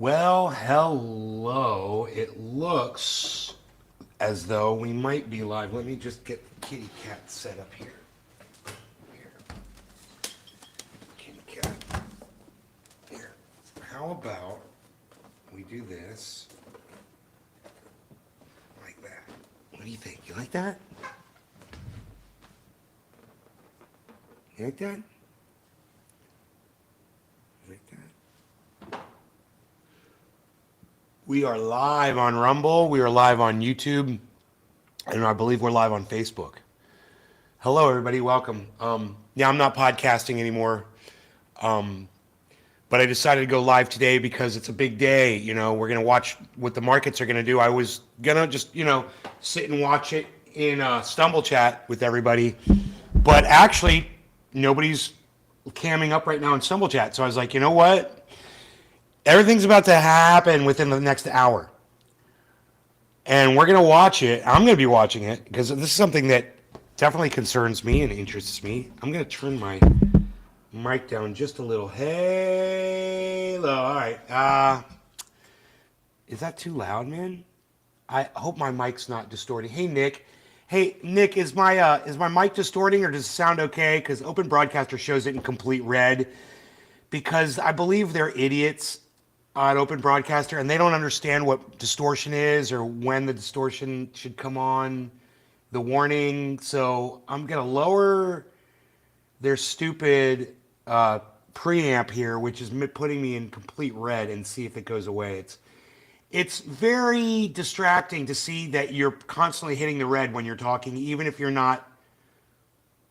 Well, hello. It looks as though we might be live. Let me just get kitty cat set up here. Here. Kitty cat. Here. How about we do this like that? What do you think? You like that? You like that? You like that? We are live on Rumble. We are live on YouTube. And I believe we're live on Facebook. Hello, everybody. Welcome. Yeah, I'm not podcasting anymore. But I decided to go live today because it's a big day. You know, we're going to watch what the markets are going to do. I was going to just, sit and watch it in Stumble Chat with everybody. But actually, nobody's camming up right now in Stumble Chat. So I was like, you know what? Everything's about to happen within the next hour. And we're going to watch it. I'm going to be watching it because this is something that definitely concerns me and interests me. I'm going to turn my mic down just a little. Hello. All right. Is that too loud, man? I hope my mic's not distorting. Hey, Nick. Hey, Nick, is my mic distorting or does it sound okay? Because Open Broadcaster shows it in complete red. Because I believe they're idiots on Open Broadcaster and they don't understand what distortion is or when the distortion should come on, the warning. So I'm gonna lower their stupid preamp here, which is putting me in complete red, and see if it goes away. It's very distracting to see that you're constantly hitting the red when you're talking, even if you're not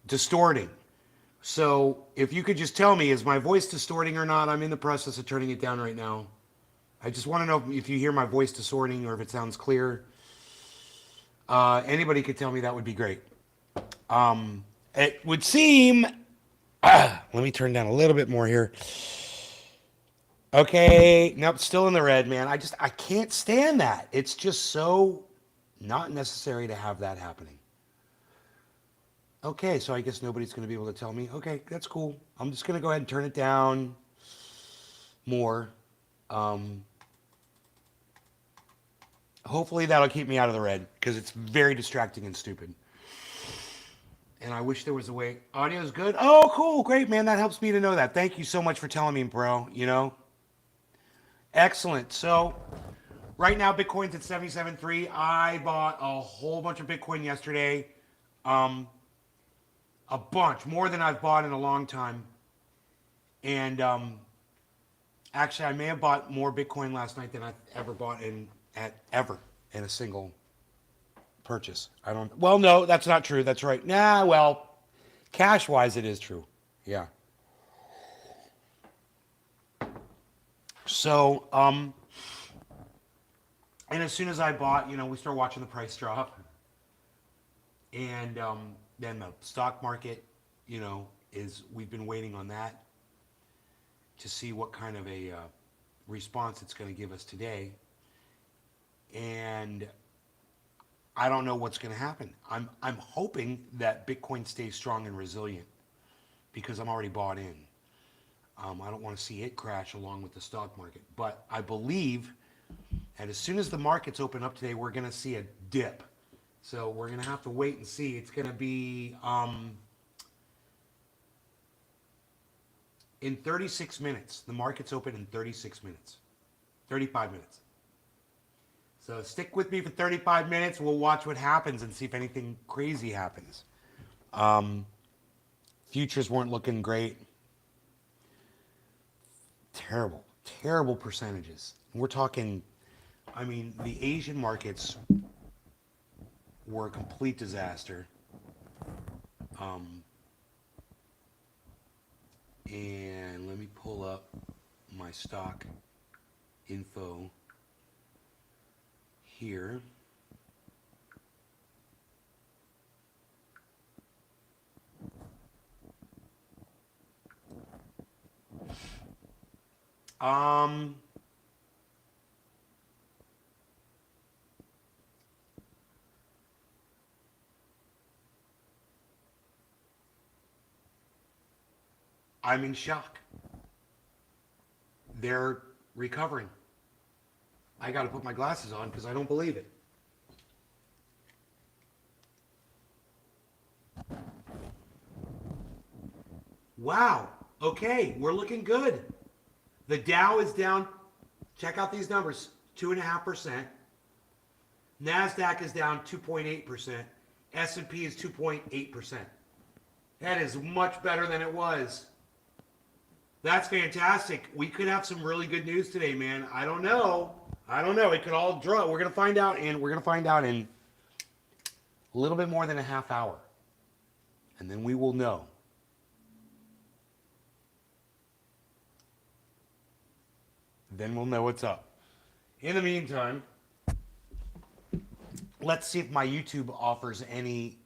distorting. So if you could just tell me, is my voice distorting or not? I'm in the process of turning it down right now. I just want to know if you hear my voice distorting or if it sounds clear. Anybody could tell me, that would be great. It would seem. Let me turn down a little bit more here. Okay, nope, still in the red, man. I can't stand that. It's just so not necessary to have that happening. Okay, so I guess nobody's going to be able to tell me. Okay, that's cool. I'm just going to go ahead and turn it down more. Hopefully that'll keep me out of the red because it's very distracting and stupid. And I wish there was a way. Audio's good. Oh, cool. Great, man. That helps me to know that. Thank you so much for telling me, bro. Excellent. So right now, Bitcoin's at 77.3. I bought a whole bunch of Bitcoin yesterday. A bunch. More than I've bought in a long time. And actually, I may have bought more Bitcoin last night than I've ever bought ever in a single purchase. I don't. Well, no, that's not true. That's right. Nah, well, cash wise, it is true. Yeah. So, and as soon as I bought, we start watching the price drop, and then the stock market, is we've been waiting on that to see what kind of a response it's going to give us today, and I don't know what's going to happen. I'm hoping that Bitcoin stays strong and resilient because I'm already bought in. I don't want to see it crash along with the stock market, but I believe that as soon as the markets open up today, we're going to see a dip. So we're going to have to wait and see. It's going to be in 36 minutes. The markets open in 36 minutes, 35 minutes. So stick with me for 35 minutes. We'll watch what happens and see if anything crazy happens. Futures weren't looking great. Terrible, terrible percentages. We're talking, the Asian markets were a complete disaster. And let me pull up my stock info here. I'm in shock. They're recovering. I got to put my glasses on because I don't believe it. Wow. Okay, we're looking good. The Dow is down. Check out these numbers: 2.5%. NASDAQ is down 2.8%. S&P is 2.8%. That is much better than it was. That's fantastic. We could have some really good news today, man. I don't know. It could all draw. We're gonna find out, and we're gonna find out in a little bit more than a half hour, and then we will know. Then we'll know what's up. In the meantime, let's see if my YouTube offers any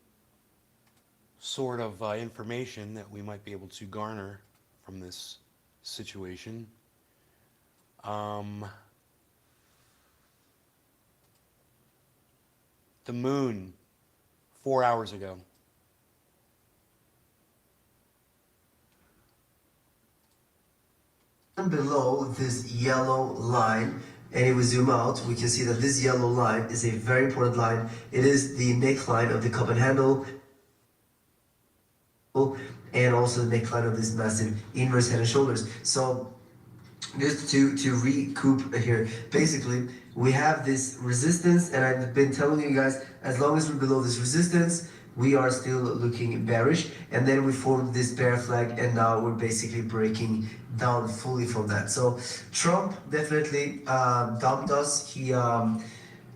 sort of information that we might be able to garner from this situation. The moon, 4 hours ago. Below this yellow line, and if we zoom out, we can see that this yellow line is a very important line. It is the neckline of the cup and handle, and also the neckline of this massive inverse head and shoulders. So just to recoup here, basically we have this resistance, and I've been telling you guys, as long as we're below this resistance, we are still looking bearish. And then we formed this bear flag, and now we're basically breaking down fully from that. So Trump definitely dumped us.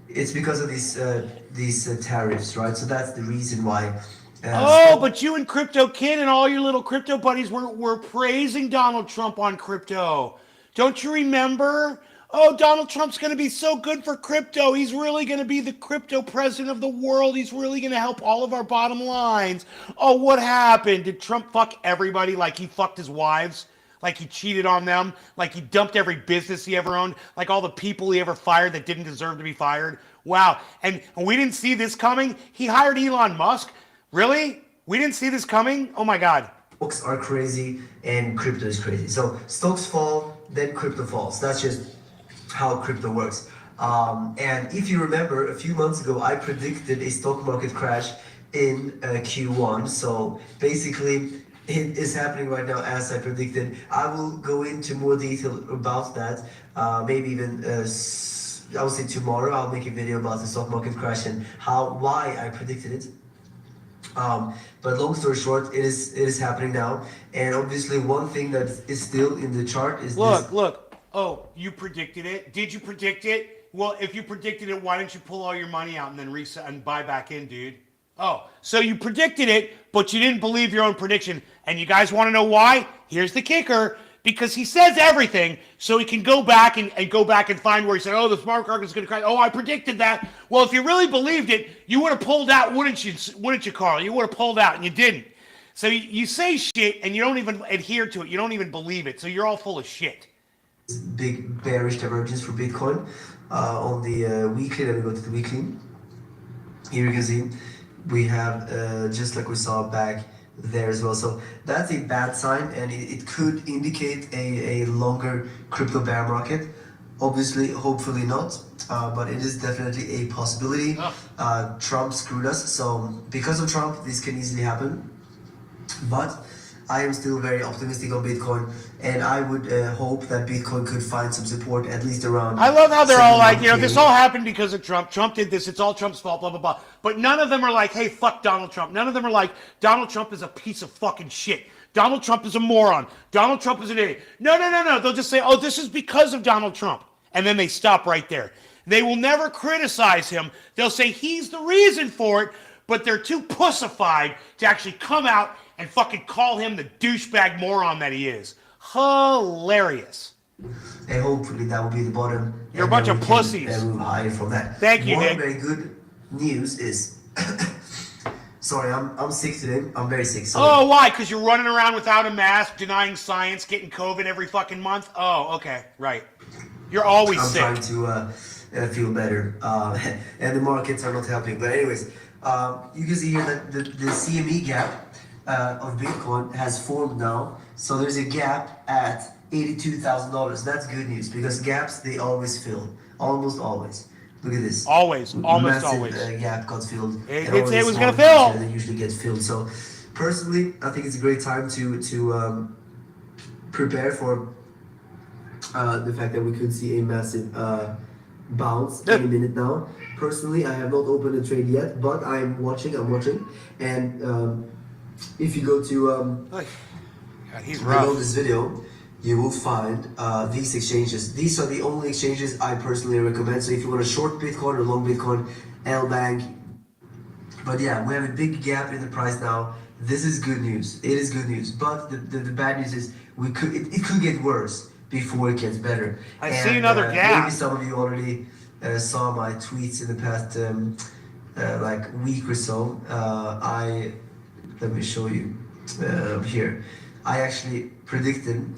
It's because of these tariffs, right? So that's the reason why. But you and Crypto Kid and all your little crypto buddies were praising Donald Trump on crypto. Don't you remember? Oh, Donald Trump's going to be so good for crypto. He's really going to be the crypto president of the world. He's really going to help all of our bottom lines. Oh, what happened? Did Trump fuck everybody like he fucked his wives? Like he cheated on them? Like he dumped every business he ever owned? Like all the people he ever fired that didn't deserve to be fired? Wow. And we didn't see this coming? He hired Elon Musk? Really? We didn't see this coming? Oh my God. Stocks are crazy and crypto is crazy. So stocks fall, then crypto falls. That's just how crypto works. And if you remember, a few months ago, I predicted a stock market crash in Q1. So basically, it is happening right now as I predicted. I will go into more detail about that. Maybe even I will say tomorrow. I'll make a video about the stock market crash and why I predicted it. But long story short, it is happening now. And obviously, one thing that is still in the chart is Look. Oh, you predicted it? Did you predict it? Well, if you predicted it, why didn't you pull all your money out and then reset and buy back in, dude? Oh, so you predicted it, but you didn't believe your own prediction. And you guys want to know why? Here's the kicker. Because he says everything, so he can go back and find where he said, oh, the smart market is going to crash. Oh, I predicted that. Well, if you really believed it, you would have pulled out, wouldn't you, Carl? You would have pulled out, and you didn't. So you say shit, and you don't even adhere to it. You don't even believe it. So you're all full of shit. Big bearish divergence for Bitcoin on the weekly. Let me go to the weekly. Here you can see we have just like we saw back there as well. So that's a bad sign, and it could indicate a longer crypto bear market. Obviously, hopefully not, but it is definitely a possibility. Trump screwed us, so because of Trump, this can easily happen. But I am still very optimistic on Bitcoin, and I would hope that Bitcoin could find some support at least around. I love how they're all like, this all happened because of Trump. Trump did this. It's all Trump's fault, blah, blah, blah. But none of them are like, hey, fuck Donald Trump. None of them are like, Donald Trump is a piece of fucking shit. Donald Trump is a moron. Donald Trump is an idiot. No. They'll just say, oh, this is because of Donald Trump. And then they stop right there. They will never criticize him. They'll say he's the reason for it, but they're too pussified to actually come out and fucking call him the douchebag moron that he is. Hilarious. And hopefully that will be the bottom. You're a bunch of pussies. Move higher from that. Thank you, Nick. One very good news is, sorry, I'm sick today. I'm very sick. Sorry. Oh, why? Because you're running around without a mask, denying science, getting COVID every fucking month? Oh, okay, right. You're always sick. I'm trying to feel better, and the markets are not helping. But anyways, you can see here that the CME gap of Bitcoin has formed now. So there's a gap at $82,000. That's good news because gaps, they always fill. almost always. Look at this. Always, almost Massive always. gap got filled, It and did all say it these was gonna smaller gaps here fill. that usually get filled. So, personally, I think it's a great time to prepare for the fact that we could see a massive bounce any minute now. Personally, I have not opened a trade yet, but I'm watching. And if you go to God, he's below rough. this video, you will find these exchanges. These are the only exchanges I personally recommend. So if you want to short Bitcoin or long Bitcoin, L Bank. But yeah, we have a big gap in the price now. This is good news. It is good news. But the bad news is it could get worse before it gets better. I see another gap. Maybe some of you already saw my tweets in the past like week or so. Let me show you here. I actually predicted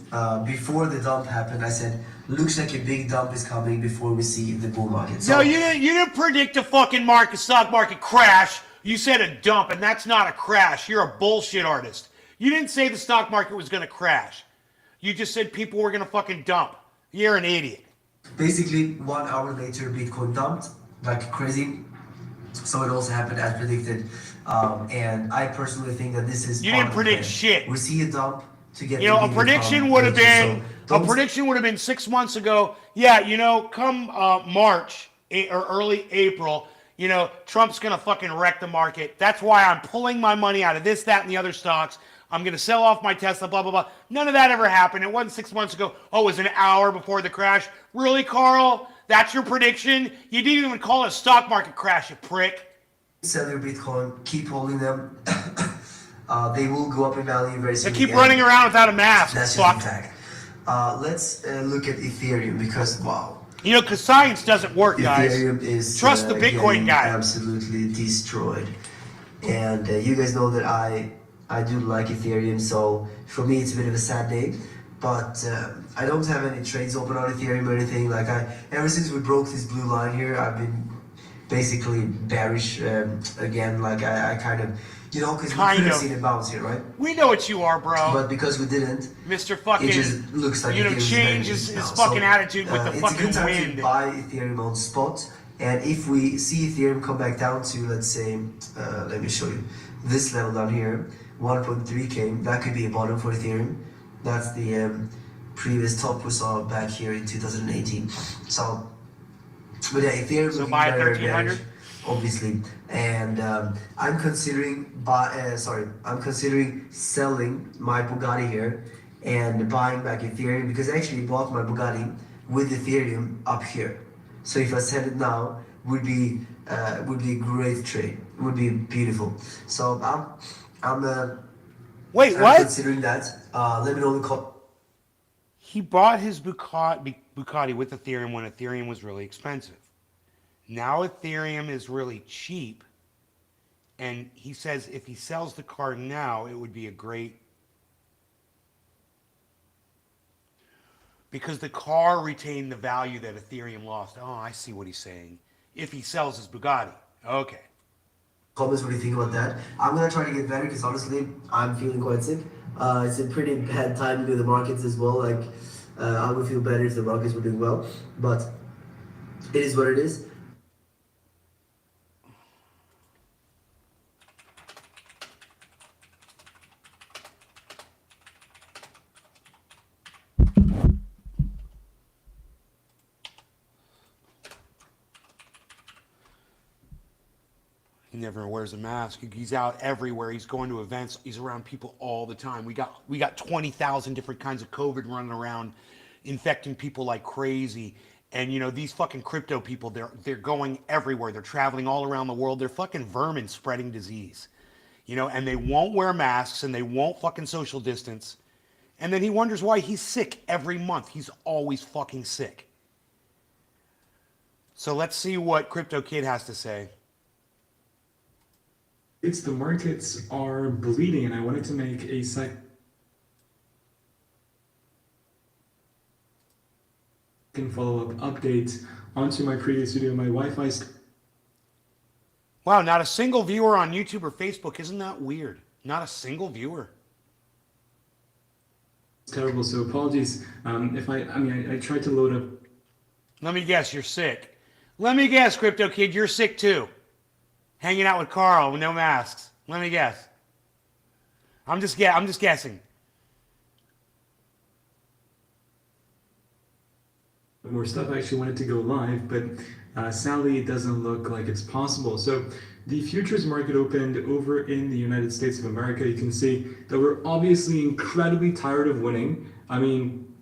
before the dump happened. I said, looks like a big dump is coming before we see the bull market. So, No, you didn't predict a fucking stock market crash. You said a dump, and that's not a crash. You're a bullshit artist. You didn't say the stock market was gonna crash. You just said people were gonna fucking dump. You're an idiot. basically, 1 hour later, Bitcoin dumped like crazy. So it also happened as predicted. And I personally think that this is You part didn't of the predict plan. shit. We see a dump to get You know, a the prediction income would have later. been So don't- 6 months ago. Yeah, you know, come March or early April, you know, Trump's gonna fucking wreck the market. That's why I'm pulling my money out of this, that, and the other stocks. I'm gonna sell off my Tesla, blah blah blah. None of that ever happened. It wasn't 6 months ago. Oh, it was an hour before the crash. Really, Carl? That's your prediction? You didn't even call it a stock market crash, you prick. sell your Bitcoin, keep holding them. They will go up in value very They soon. keep again. running around without a mask. That's just Fuck. a fact. Let's look at Ethereum because wow. You know, because science doesn't work, guys. Ethereum is Trust the Bitcoin getting guy. absolutely destroyed, and you guys know that I do like Ethereum. So for me, it's a bit of a sad day, but I don't have any trades open on Ethereum or anything. Like ever since we broke this blue line here, I've been basically bearish again. Like I kind of, you know, because we Kind could have of. seen it bounce here, right? We know what you are, bro. But because we didn't, Mr. Fucking, it just looks like you know, Ethereum's change better his now. fucking attitude with the it's a fucking good time wind. to buy Ethereum on spot. And if we see Ethereum come back down to, let's say, let me show you, this level down here, 1.3K, that could be a bottom for Ethereum. That's the previous top we saw back here in 2018. So, but yeah, Ethereum So looking buy at very 1300? bearish, obviously. And I'm considering I'm considering selling my Bugatti here and buying back Ethereum because I actually bought my Bugatti with Ethereum up here. So if I sell it now, would be a great trade. It would be beautiful. So Wait, I'm what? considering that. Let me know in the comments. He bought his Bugatti with Ethereum when Ethereum was really expensive. Now Ethereum is really cheap. And he says if he sells the car now, it would be a great... Because the car retained the value that Ethereum lost. Oh, I see what he's saying. If he sells his Bugatti. Okay. Comments, what do you think about that? I'm gonna try to get better because honestly, I'm feeling quite sick. It's a pretty bad time to do the markets as well. Like, I would feel better if the markets were doing well, but it is what it is. He never wears a mask. He's out everywhere. He's going to events. He's around people all the time. We got 20,000 different kinds of COVID running around, infecting people like crazy. And you know, these fucking crypto people, they're going everywhere. They're traveling all around the world. They're fucking vermin spreading disease. You know, and they won't wear masks and they won't fucking social distance. And then he wonders why he's sick every month. He's always fucking sick. So let's see what Crypto Kid has to say. The markets are bleeding, and I wanted to make a second follow-up update onto my previous video. My Wi-Fi Wow, not a single viewer on YouTube or Facebook. Isn't that weird? Not a single viewer. is terrible, so apologies if I tried to load up Let me guess, you're sick. Let me guess, Crypto Kid, you're sick too. Hanging out with Carl with no masks. Let me guess. I'm just guessing. More stuff. I actually wanted to go live, but sadly it doesn't look like it's possible. So the futures market opened over in the United States of America. You can see that we're obviously incredibly tired of winning. I mean,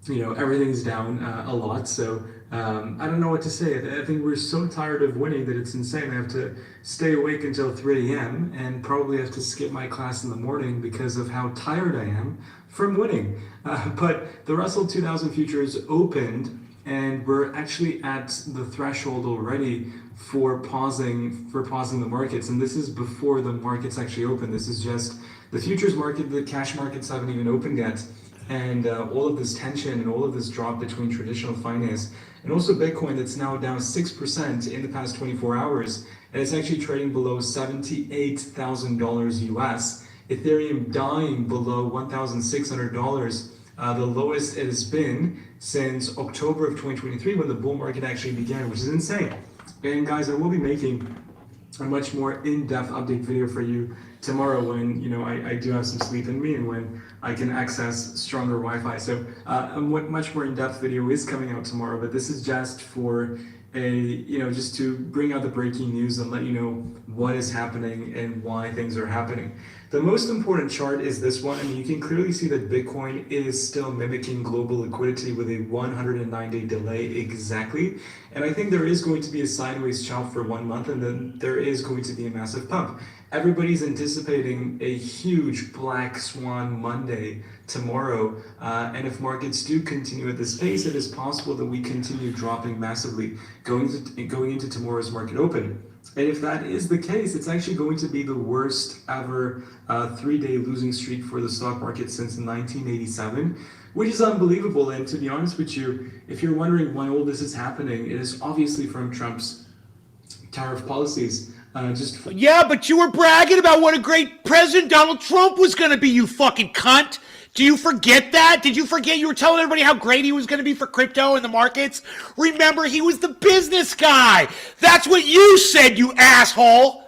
everything's down a lot, so I don't know what to say. I think we're so tired of winning that it's insane. I have to stay awake until 3 a.m. and probably have to skip my class in the morning because of how tired I am from winning. But the Russell 2000 futures opened, and we're actually at the threshold already for pausing the markets. And this is before the markets actually open. This is just the futures market. The cash markets haven't even opened yet. And all of this tension and all of this drop between traditional finance and also Bitcoin that's now down 6% in the past 24 hours. And it's actually trading below $78,000 US. Ethereum dying below $1,600, the lowest it has been since October of 2023 when the bull market actually began, which is insane. And guys, I will be making a much more in-depth update video for you tomorrow when I do have some sleep in me and when I can access stronger Wi-Fi. So a much more in-depth video is coming out tomorrow, but this is just for just to bring out the breaking news and let you know what is happening and why things are happening. The most important chart is this one. I mean, you can clearly see that Bitcoin is still mimicking global liquidity with a 109-day delay exactly. And I think there is going to be a sideways chop for 1 month, and then there is going to be a massive pump. Everybody's anticipating a huge black swan Monday tomorrow, and if markets do continue at this pace, it is possible that we continue dropping massively going into tomorrow's market open. And if that is the case, it's actually going to be the worst ever 3-day losing streak for the stock market since 1987, which is unbelievable. And to be honest with you, if you're wondering why all this is happening, it is obviously from Trump's tariff policies. Yeah, but you were bragging about what a great president Donald Trump was going to be, you fucking cunt. Do you forget that? Did you forget you were telling everybody how great he was going to be for crypto and the markets? Remember, he was the business guy. That's what you said, you asshole.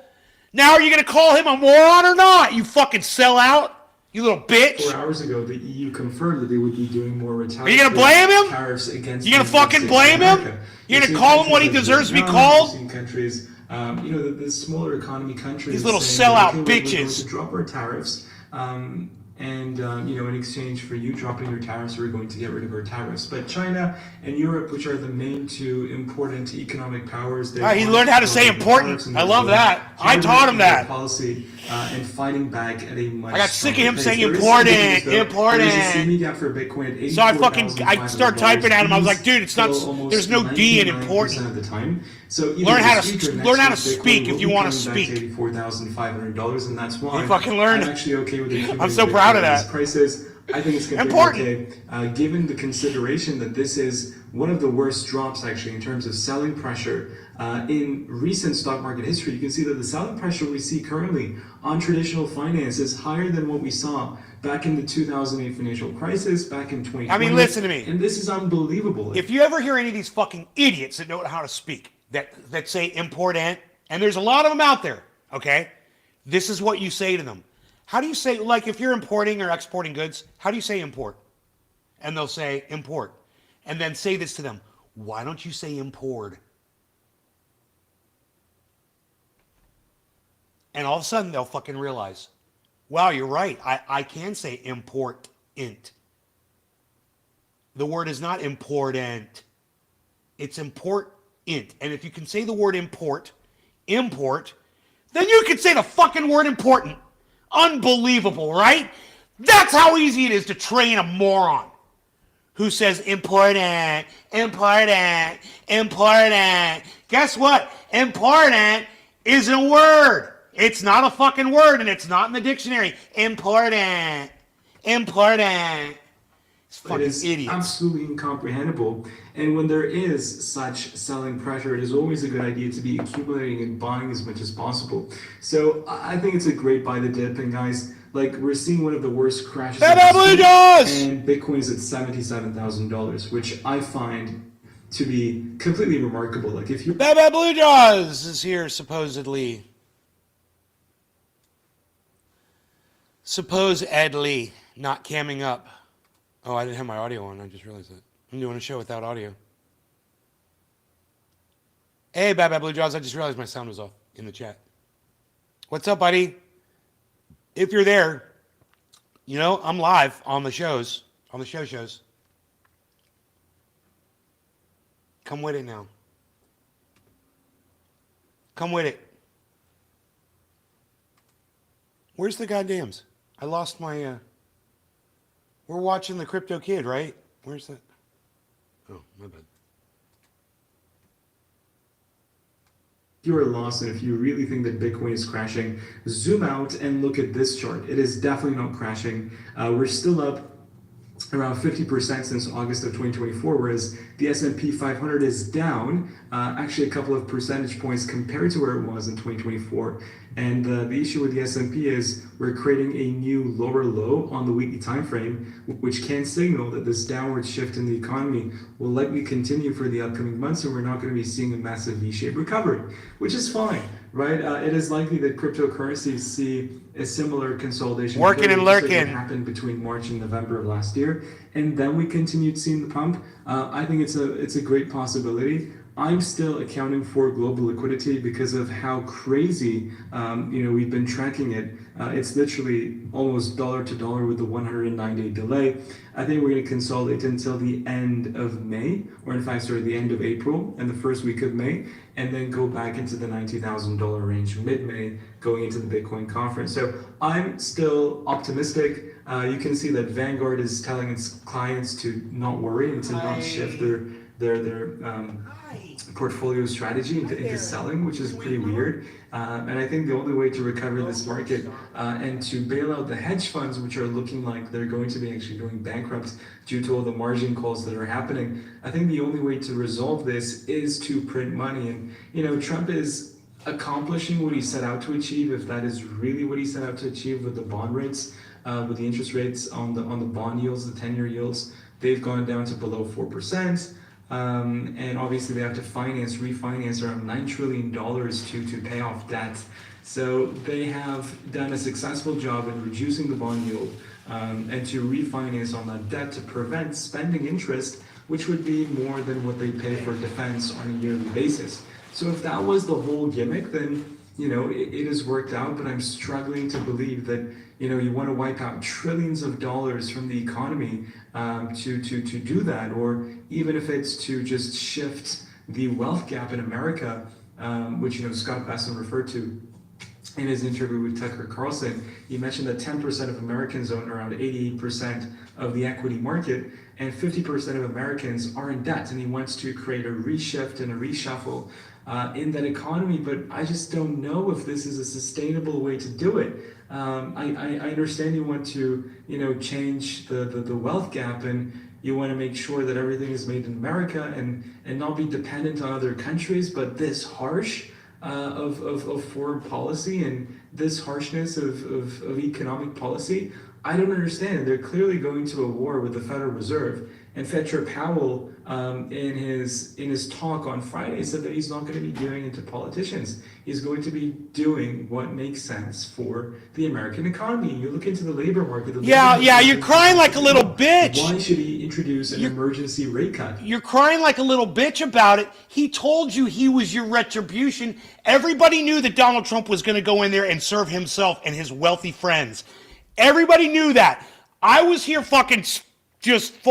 Now are you going to call him a moron or not, you fucking sellout? You little bitch. 4 hours ago, the EU confirmed that they would be doing more retaliatory Are you going to blame him? Tariffs against you going to fucking blame him? You're going to call him what he deserves to be called? Countries, the smaller economy countries. These little sellout bitches. We're going to drop our tariffs. And in exchange for you dropping your tariffs, we're going to get rid of our tariffs. But China and Europe, which are the main two important economic powers, he learned how to say important. I love that. I taught him that. Policy and fighting back at a much. I got sick of him saying important. Gap for Bitcoin at so I start typing at him. I was like, dude, it's not. There's no D in important. At the time. So learn how to speak if you want to speak. $84,500, and that's why you fucking learned. I'm actually okay with it. I'm so proud of that. Prices, I think it's going to be okay, given the consideration that this is one of the worst drops actually in terms of selling pressure in recent stock market history. You can see that the selling pressure we see currently on traditional finance is higher than what we saw back in the 2008 financial crisis, back in 2020. I mean, listen to me. And this is unbelievable. If you ever hear any of these fucking idiots that know how to speak, that say important, and there's a lot of them out there, okay? This is what you say to them. How do you say, like if you're importing or exporting goods, how do you say import? And they'll say import. And then say this to them, why don't you say import? And all of a sudden they'll fucking realize, wow, you're right. I can say important. The word is not important. It's important. And if you can say the word import, then you can say the fucking word important. Unbelievable, right? That's how easy it is to train a moron who says important. Guess what? Important isn't a word. It's not a fucking word, and it's not in the dictionary. Important. It is absolutely incomprehensible. And when there is such selling pressure, it is always a good idea to be accumulating and buying as much as possible. So I think it's a great buy the dip. And guys, like we're seeing one of the worst crashes. And Bitcoin is at $77,000, which I find to be completely remarkable. Like if you Bad Blue Jaws is here supposedly. Supposedly not camming up. Oh, I didn't have my audio on. I just realized that. I'm doing a show without audio. Hey, Bad Blue Jaws. I just realized my sound was off in the chat. What's up, buddy? If you're there, you know, I'm live on the shows, on the shows. Come with it now. Come with it. Where's the goddams? I lost my, we're watching the Crypto Kid, right? Where's that? Oh, my bad. you are lost and if you really think that Bitcoin is crashing, zoom out and look at this chart. It is definitely not crashing. We're still up around 50% since August of 2024, whereas the S&P 500 is down actually a couple of percentage points compared to where it was in 2024. And the issue with the S&P is we're creating a new lower low on the weekly time frame, which can signal that this downward shift in the economy will likely continue for the upcoming months, and we're not going to be seeing a massive V-shaped recovery, which is fine, right? It is likely that cryptocurrencies see a similar consolidation. Working and lurking. Happened between March and November of last year, and then we continued seeing the pump. I think it's a great possibility. I'm still accounting for global liquidity because of how crazy we've been tracking it. It's literally almost dollar to dollar with the 109-day delay. I think we're going to consolidate until the end of May, or in fact, the end of April and the first week of May, and then go back into the $90,000 range mid-May, going into the Bitcoin conference. So I'm still optimistic. You can see that Vanguard is telling its clients to not worry and to not shift their portfolio strategy into selling, which is pretty weird. And I think the only way to recover this market and to bail out the hedge funds, which are looking like they're going to be actually going bankrupt due to all the margin calls that are happening, I think the only way to resolve this is to print money. And Trump is accomplishing what he set out to achieve, if that is really what he set out to achieve with the bond rates, with the interest rates on the bond yields, the 10-year yields. They've gone down to below 4%. And obviously they have to refinance around $9 trillion to pay off debt. So they have done a successful job in reducing the bond yield and to refinance on that debt to prevent spending interest, which would be more than what they pay for defense on a yearly basis. So if that was the whole gimmick, then it has worked out, but I'm struggling to believe that you want to wipe out trillions of dollars from the economy to do that, or even if it's to just shift the wealth gap in America, which Scott Besson referred to in his interview with Tucker Carlson. He mentioned that 10% of Americans own around 88% of the equity market, and 50% of Americans are in debt, and he wants to create a reshift and a reshuffle in that economy, but I just don't know if this is a sustainable way to do it. I understand you want to, change the wealth gap, and you want to make sure that everything is made in America and not be dependent on other countries, but this harsh of foreign policy and this harshness of economic policy, I don't understand. They're clearly going to a war with the Federal Reserve. And Fetcher Powell, in his talk on Friday, said that he's not going to be doing it to politicians. He's going to be doing what makes sense for the American economy. You look into the labor market. You're crying like a little bitch. Why should he introduce an emergency rate cut? You're crying like a little bitch about it. He told you he was your retribution. Everybody knew that Donald Trump was going to go in there and serve himself and his wealthy friends. Everybody knew that. I was here just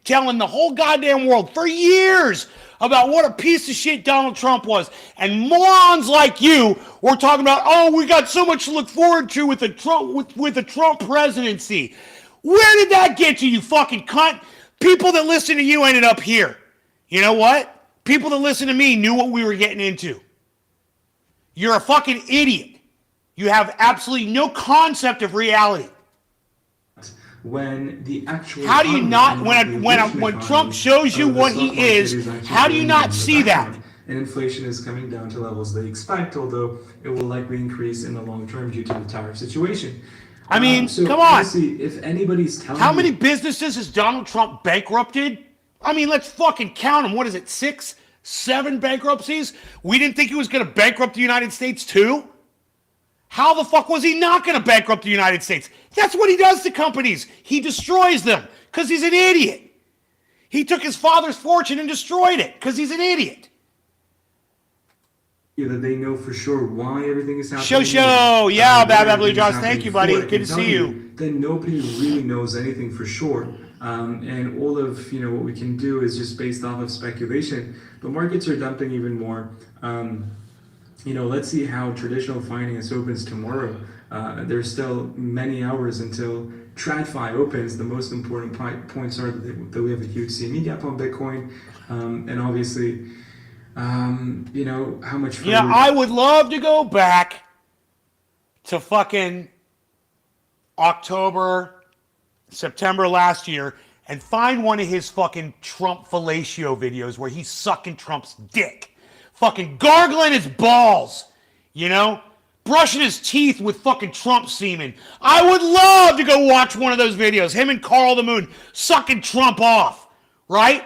telling the whole goddamn world for years about what a piece of shit Donald Trump was. And morons like you were talking about, oh, we got so much to look forward to with the Trump presidency. Where did that get you fucking cunt? People that listen to you ended up here. You know what? People that listen to me knew what we were getting into. You're a fucking idiot. You have absolutely no concept of reality. When the actual how do you not when Trump shows you what he is, how do you not see that? And inflation is coming down to levels they expect, although it will likely increase in the long term due to the tariff situation. I mean, so come on. Honestly, if anybody's telling how many businesses has Donald Trump bankrupted? I mean, let's fucking count them. What is it, 6, 7 bankruptcies? We didn't think he was going to bankrupt the United States too? How the fuck was he not going to bankrupt the United States? That's what he does to companies. He destroys them because he's an idiot. He took his father's fortune and destroyed it because he's an idiot. That they know for sure why everything is happening. Yeah, Bad Blue Jaws. Thank you, buddy. Good to see you. Then nobody really knows anything for sure. And all of what we can do is just based off of speculation. But markets are dumping even more. Let's see how traditional finance opens tomorrow. There's still many hours until TradFi opens. The most important points are that we have a huge CME gap on Bitcoin, and obviously, how much. Yeah, I would love to go back to fucking October, September last year and find one of his fucking Trump fellatio videos where he's sucking Trump's dick, fucking gargling his balls, brushing his teeth with fucking Trump semen. I would love to go watch one of those videos, him and Carl the Moon sucking Trump off, right?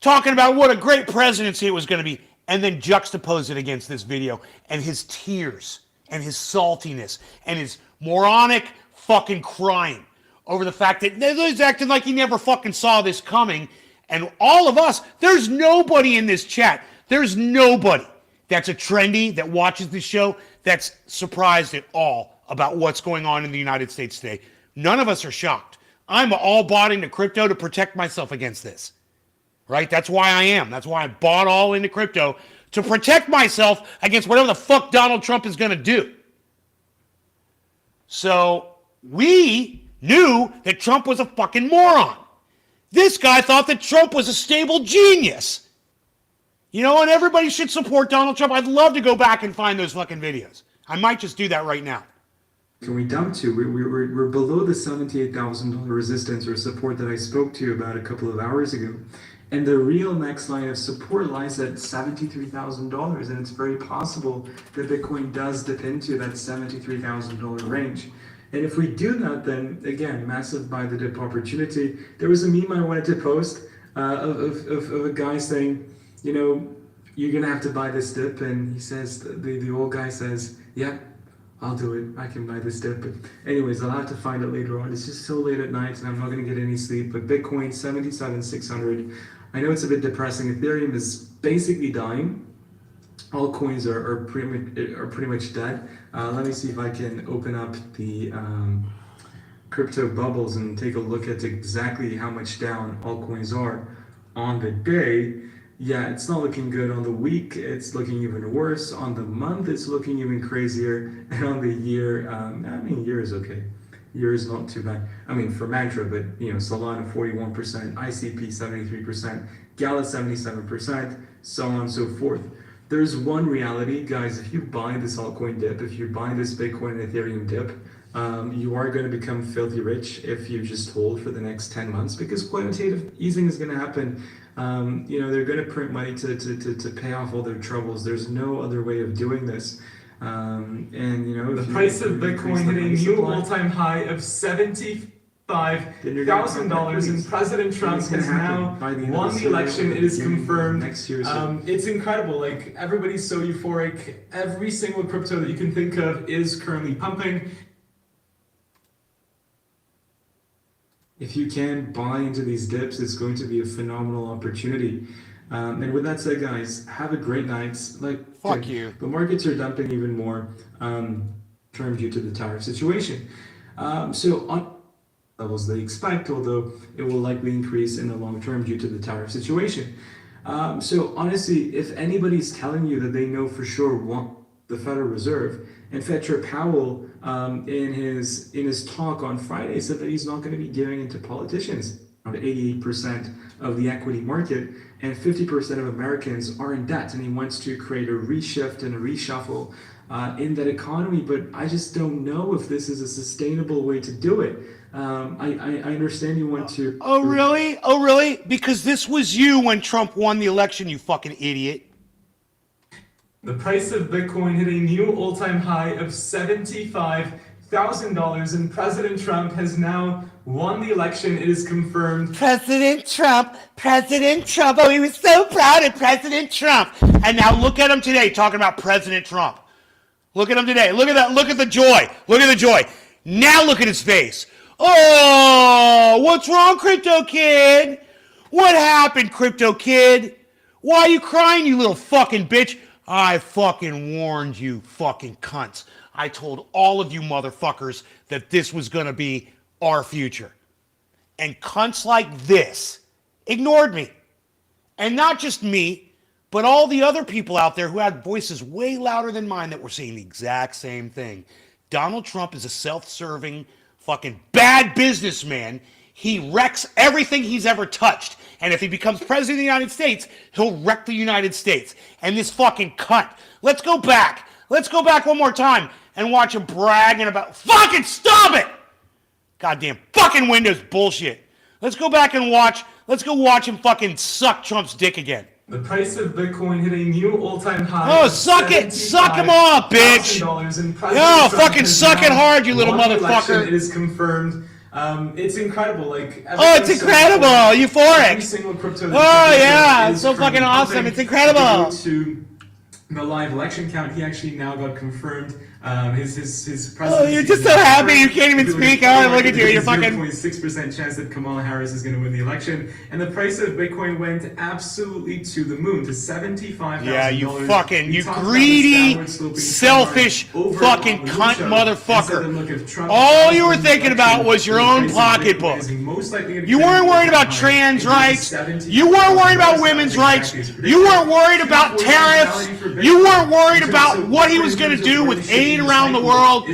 Talking about what a great presidency it was going to be, and then juxtapose it against this video and his tears and his saltiness and his moronic fucking crying over the fact that he's acting like he never fucking saw this coming. And all of us, there's nobody in this chat, there's nobody that's a trendy that watches this show that's surprised at all about what's going on in the United States today. None of us are shocked. I'm all bought into crypto to protect myself against this. Right? That's why I am. That's why I bought all into crypto, to protect myself against whatever the fuck Donald Trump is going to do. So we knew that Trump was a fucking moron. This guy thought that Trump was a stable genius. And everybody should support Donald Trump. I'd love to go back and find those fucking videos. I might just do that right now. Can we dump to? We're below the $78,000 resistance or support that I spoke to you about a couple of hours ago. And the real next line of support lies at $73,000, and it's very possible that Bitcoin does dip into that $73,000 range. And if we do that, then again, massive buy the dip opportunity. There was a meme I wanted to post of a guy saying, you're gonna have to buy this dip, and he says, the old guy says, yeah, I'll do it. I can buy this dip. But anyways, I'll have to find it later on. It's just so late at night, and I'm not gonna get any sleep. But Bitcoin 77,600. I know it's a bit depressing. Ethereum is basically dying. All coins are pretty much dead. Let me see if I can open up the crypto bubbles and take a look at exactly how much down all coins are on the day. Yeah, it's not looking good. On the week, it's looking even worse. On the month, it's looking even crazier. And on the year, year is okay. Year is not too bad. For Mantra, but Solana 41%, ICP 73%, Gala 77%, so on and so forth. There's one reality, guys. If you buy this altcoin dip, if you buy this Bitcoin and Ethereum dip, you are going to become filthy rich if you just hold for the next 10 months, because quantitative easing is going to happen. They're going to print money to pay off all their troubles. There's no other way of doing this. The price of Bitcoin hit a new all-time high of $75,000, and President Trump has now won the election. It is confirmed. Next year, it's incredible. Like, everybody's so euphoric. Every single crypto that you can think of is currently pumping. If you can buy into these dips, it's going to be a phenomenal opportunity. And with that said, guys, have a great night. Fuck you. The markets are dumping even more term due to the tariff situation. So on levels they expect, although it will likely increase in the long term due to the tariff situation. So honestly, if anybody's telling you that they know for sure what the Federal Reserve, and Fetcher Powell in his talk on Friday said that he's not going to be giving into politicians. Around 88% of the equity market and 50% of Americans are in debt, and he wants to create a reshift and a reshuffle in that economy. But I just don't know if this is a sustainable way to do it. I understand you want to. Oh really? Oh really? Because this was you when Trump won the election, you fucking idiot. The price of Bitcoin hit a new all-time high of $75,000. $100,000, and President Trump has now won the election. It is confirmed. President Trump. Oh, he was so proud of President Trump. And now look at him today talking about President Trump. Look at him today. Look at that. Look at the joy. Look at the joy. Now look at his face. Oh, what's wrong, Crypto Kid? What happened, Crypto Kid? Why are you crying, you little fucking bitch? I fucking warned you, fucking cunts. I told all of you motherfuckers that this was going to be our future. And cunts like this ignored me. And not just me, but all the other people out there who had voices way louder than mine that were saying the exact same thing. Donald Trump is a self-serving, fucking bad businessman. He wrecks everything he's ever touched. And if he becomes president of the United States, he'll wreck the United States. And this fucking cunt. Let's go back. Let's go back one more time and watch him bragging about... Fucking stop it! Goddamn fucking Windows bullshit. Let's go back and watch... Let's go watch him fucking suck Trump's dick again. The price of Bitcoin hit a new all-time high. Oh, suck it! Suck him off, bitch! Yo, fucking suck it hard, you little motherfucker! It is confirmed. It's incredible. Like, oh, it's incredible! Euphoric! Every single crypto. Oh yeah, it's so fucking awesome! It's incredible! To the live election count, he actually now got confirmed. His presidency. Oh, you're just so happy you can't even speak. Oh, look at you! You're fucking 0.6% chance that Kamala Harris is going to win the election, and the price of Bitcoin went absolutely to the moon to $75,000. Yeah, you fucking, you greedy, selfish, fucking cunt motherfucker. All you were thinking about was your own pocketbook. You weren't worried about trans rights. You weren't worried about women's rights. You weren't worried about tariffs. You weren't worried about what he was going to do with aid around the world,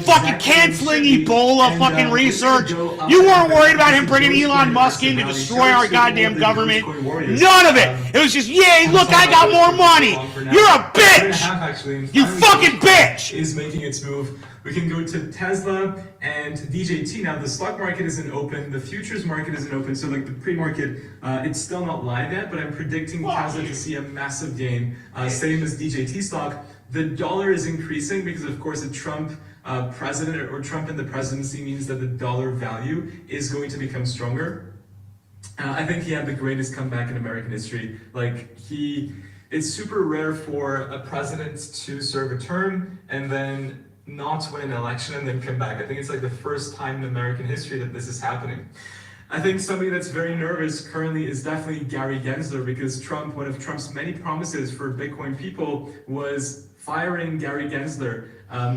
fucking canceling Ebola fucking research. You weren't worried about him bringing Elon Musk in to destroy our goddamn government. None of it. It was just, yay, look, I got more money. You're a bitch. You fucking bitch. Is making its move. We can go to Tesla and DJT. Now the stock market isn't open, the futures market isn't open, so like the pre-market, it's still not live yet, but I'm predicting Tesla to see a massive gain, same as DJT stock. The dollar is increasing because, of course, a Trump president or Trump in the presidency means that the dollar value is going to become stronger. I think he had the greatest comeback in American history. Like, it's super rare for a president to serve a term and then not win an election and then come back. I think it's like the first time in American history that this is happening. I think somebody that's very nervous currently is definitely Gary Gensler, because Trump, one of Trump's many promises for Bitcoin people was firing Gary Gensler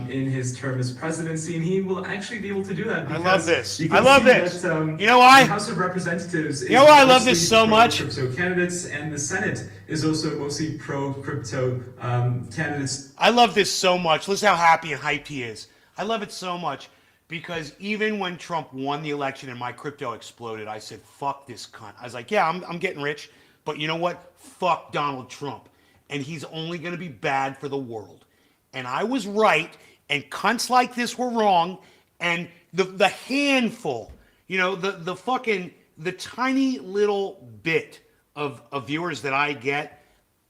in his term as presidency, and he will actually be able to do that. I love this. I love this. That, you know why? The House of Representatives. You know why I love this so much? Crypto candidates, and the Senate is also mostly pro-crypto candidates. I love this so much. Listen how happy and hyped he is. I love it so much. Because even when Trump won the election and my crypto exploded, I said, fuck this cunt. I was like, yeah, I'm getting rich, but you know what? Fuck Donald Trump. And he's only going to be bad for the world. And I was right, and cunts like this were wrong, and the handful, you know, the tiny little bit of viewers that I get,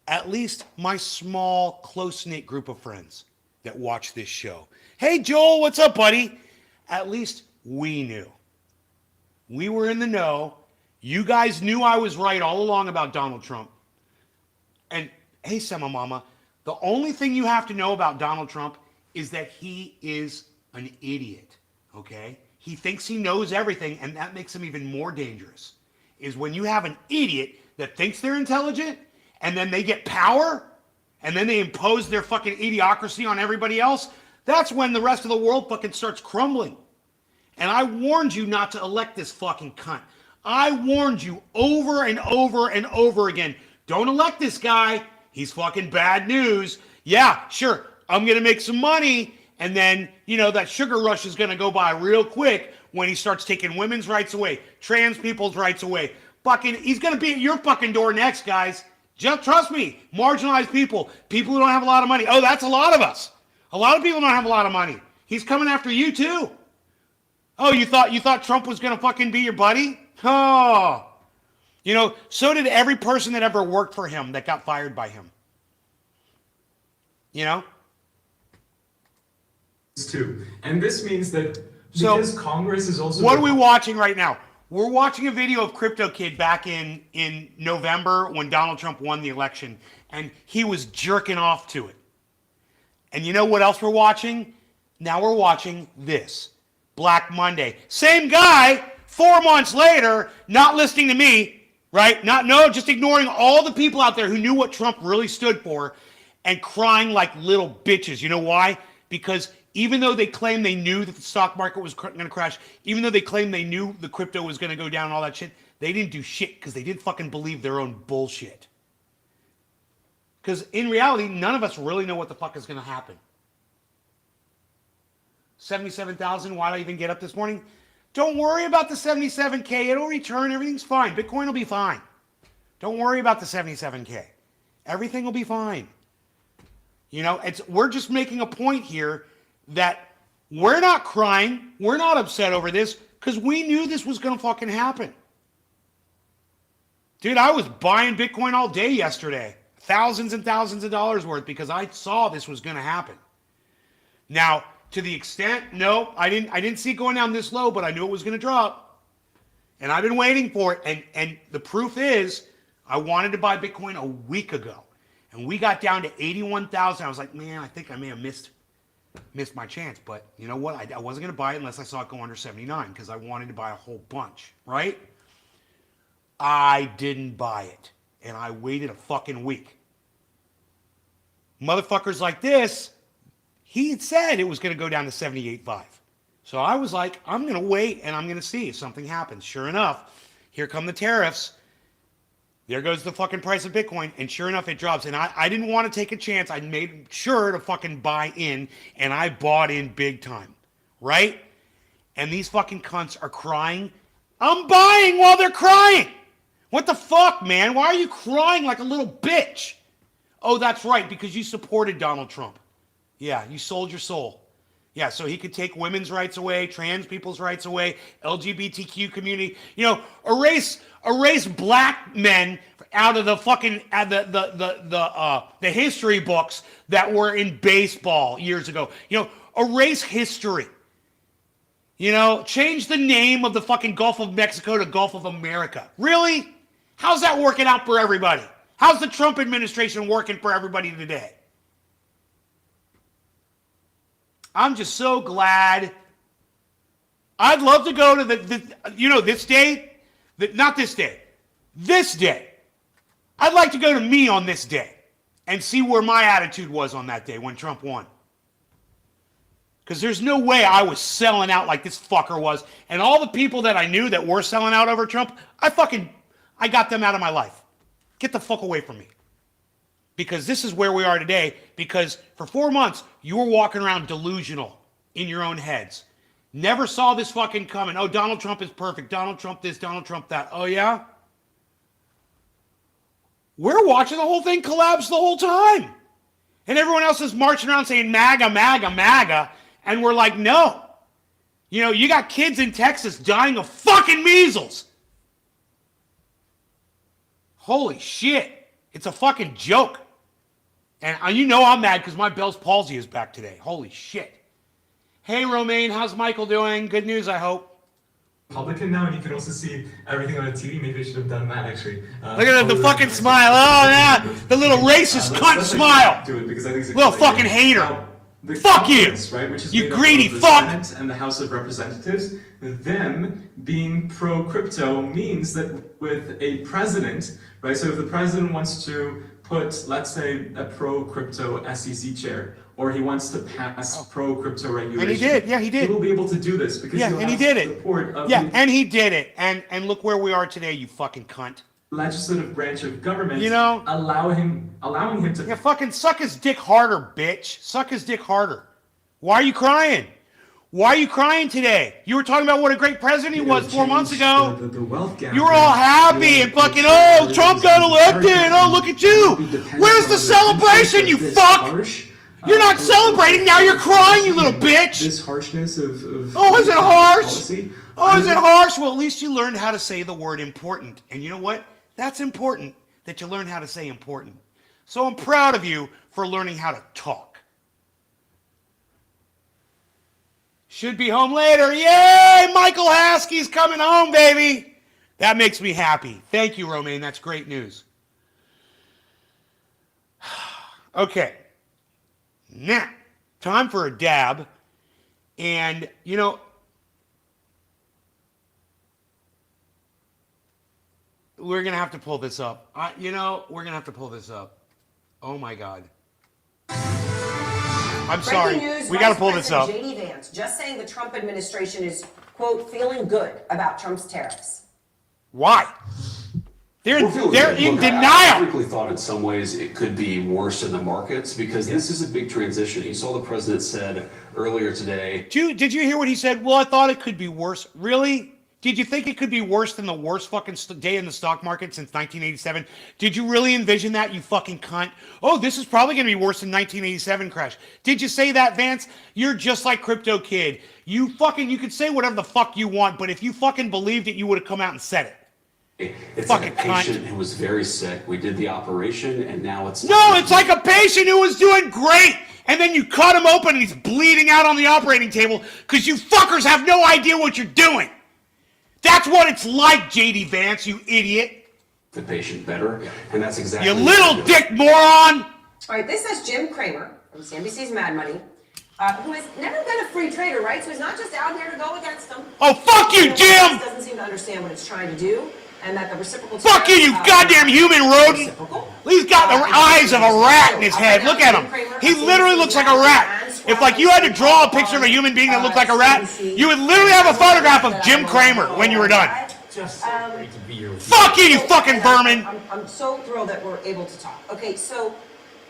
at least my small, close-knit group of friends that watch this show. Hey, Joel, what's up, buddy? At least we knew. We were in the know. You guys knew I was right all along about Donald Trump. And hey, Sema Mama, the only thing you have to know about Donald Trump is that he is an idiot, okay? He thinks he knows everything, and that makes him even more dangerous, is when you have an idiot that thinks they're intelligent, and then they get power, and then they impose their fucking idiocracy on everybody else. That's when the rest of the world fucking starts crumbling. And I warned you not to elect this fucking cunt. I warned you over and over and over again. Don't elect this guy. He's fucking bad news. Yeah, sure, I'm going to make some money. And then, you know, that sugar rush is going to go by real quick when he starts taking women's rights away, trans people's rights away. Fucking, he's going to be at your fucking door next, guys. Just trust me. Marginalized people, people who don't have a lot of money. Oh, that's a lot of us. A lot of people don't have a lot of money. He's coming after you too. Oh, you thought Trump was going to fucking be your buddy? Oh. You know, so did every person that ever worked for him that got fired by him. You know? too. And this means that So, because Congress is also what are we watching right now? We're watching a video of Crypto Kid back in November when Donald Trump won the election, and he was jerking off to it. And you know what else we're watching? Now we're watching this. Black Monday. Same guy, 4 months later, not listening to me, right? Just ignoring all the people out there who knew what Trump really stood for and crying like little bitches. You know why? Because even though they claimed they knew that the stock market was going to crash, even though they claimed they knew the crypto was going to go down and all that shit, they didn't do shit because they didn't fucking believe their own bullshit. Because in reality, none of us really know what the fuck is going to happen. 77,000, why did I even get up this morning? Don't worry about the 77K. It'll return. Everything's fine. Bitcoin will be fine. Don't worry about the 77K. Everything will be fine. You know, we're just making a point here that we're not crying. We're not upset over this because we knew this was going to fucking happen. Dude, I was buying Bitcoin all day yesterday. Thousands and thousands of dollars worth because I saw this was going to happen. Now, to the extent, no, I didn't see it going down this low, but I knew it was going to drop. And I've been waiting for it. And the proof is I wanted to buy Bitcoin a week ago. And we got down to 81,000. I was like, man, I think I may have missed my chance. But you know what? I wasn't going to buy it unless I saw it go under 79 because I wanted to buy a whole bunch, right? I didn't buy it. And I waited a fucking week. Motherfuckers like this, he had said it was going to go down to 78.5. So I was like, I'm going to wait and I'm going to see if something happens. Sure enough, here come the tariffs. There goes the fucking price of Bitcoin. And sure enough, it drops. And I didn't want to take a chance. I made sure to fucking buy in. And I bought in big time. Right? And these fucking cunts are crying. I'm buying while they're crying. What the fuck, man? Why are you crying like a little bitch? Oh, that's right. Because you supported Donald Trump. Yeah, you sold your soul. Yeah, so he could take women's rights away, trans people's rights away, LGBTQ community. You know, erase black men out of the fucking the history books that were in baseball years ago. You know, erase history. You know, change the name of the fucking Gulf of Mexico to Gulf of America. Really? How's that working out for everybody? How's the Trump administration working for everybody today? I'm just so glad. I'd love to go to this day, not this day, this day. I'd like to go to me on this day and see where my attitude was on that day when Trump won. Because there's no way I was selling out like this fucker was. And all the people that I knew that were selling out over Trump, I got them out of my life. Get the fuck away from me. Because this is where we are today. Because for 4 months, you were walking around delusional in your own heads. Never saw this fucking coming. Oh, Donald Trump is perfect. Donald Trump this, Donald Trump that. Oh, yeah? We're watching the whole thing collapse the whole time. And everyone else is marching around saying MAGA, MAGA, MAGA. And we're like, no. You know, you got kids in Texas dying of fucking measles. Holy shit. It's a fucking joke. And you know I'm mad because my Bell's palsy is back today. Holy shit. Hey, Romaine, how's Michael doing? Good news, I hope. Republican now, and you can also see everything on the TV. Maybe I should have done that, actually. Look at the fucking smile. Oh, yeah. The little racist cunt smile. Do it because I think it's a little good fucking idea. hater. Now, the Fuck you. Congress, right, which is You made up greedy of the fuck. Senate and the House of Representatives, them being pro-crypto means that with a president, right, so if the president wants to put, let's say, a pro-crypto SEC chair, or he wants to pass pro-crypto regulation. And he did, yeah, he did. He will be able to do this because Yeah, he'll and he have did it. support of Yeah, the and he did it. And look where we are today, you fucking cunt. legislative branch of government, You know? allowing him to Yeah, fucking suck his dick harder, bitch. Suck his dick harder. Why are you crying? Why are you crying today? You were talking about what a great president he was 4 months ago. The wealth gap. You were all happy and fucking, oh, Trump got elected. Oh, look at you. Where's the celebration, you fuck? You're not celebrating, now you're crying, you little bitch. This harshness of Oh, is it harsh? policy. Oh, is it harsh? Well, at least you learned how to say the word important. And you know what? That's important that you learn how to say important. So I'm proud of you for learning how to talk. Should be home later. Yay! Michael Haskey's coming home, baby. That makes me happy. Thank you, Romaine. That's great news. Okay. Now, time for a dab. And, you know, we're going to have to pull this up. We're going to have to pull this up. Oh, my God. I'm sorry. News, we got to pull this up. J.D. Vance just saying the Trump administration is, quote, feeling good about Trump's tariffs. Why? They're in Look, denial. I frankly thought in some ways it could be worse in the markets because this is a big transition. You saw the president said earlier today. Did you hear what he said? Well, I thought it could be worse. Really? Did you think it could be worse than the worst fucking day in the stock market since 1987? Did you really envision that, you fucking cunt? Oh, this is probably going to be worse than 1987 crash. Did you say that, Vance? You're just like Crypto Kid. You could say whatever the fuck you want, but if you fucking believed it, you would have come out and said it. It's fucking like a patient who was very sick. We did the operation, and now it's... No, it's like a patient who was doing great, and then you cut him open and he's bleeding out on the operating table because you fuckers have no idea what you're doing. That's what it's like, J.D. Vance, you idiot. The patient better, and that's exactly... You little dick moron! All right, this says Jim Cramer from CNBC's Mad Money, who has never been a free trader, right? So he's not just out here to go against them. Oh, fuck you, Jim! Doesn't seem to understand what it's trying to do, and that the reciprocal... Fuck you, goddamn human rodent! He's got the eyes of a rat in his head. Look at him. He literally looks like a rat. If, like, you had to draw a picture of a human being that looked like a rat, you would literally have a photograph of Jim Cramer when you were done. Just so great to be here with you. Fuck you fucking vermin! I'm so thrilled that we're able to talk. Okay, so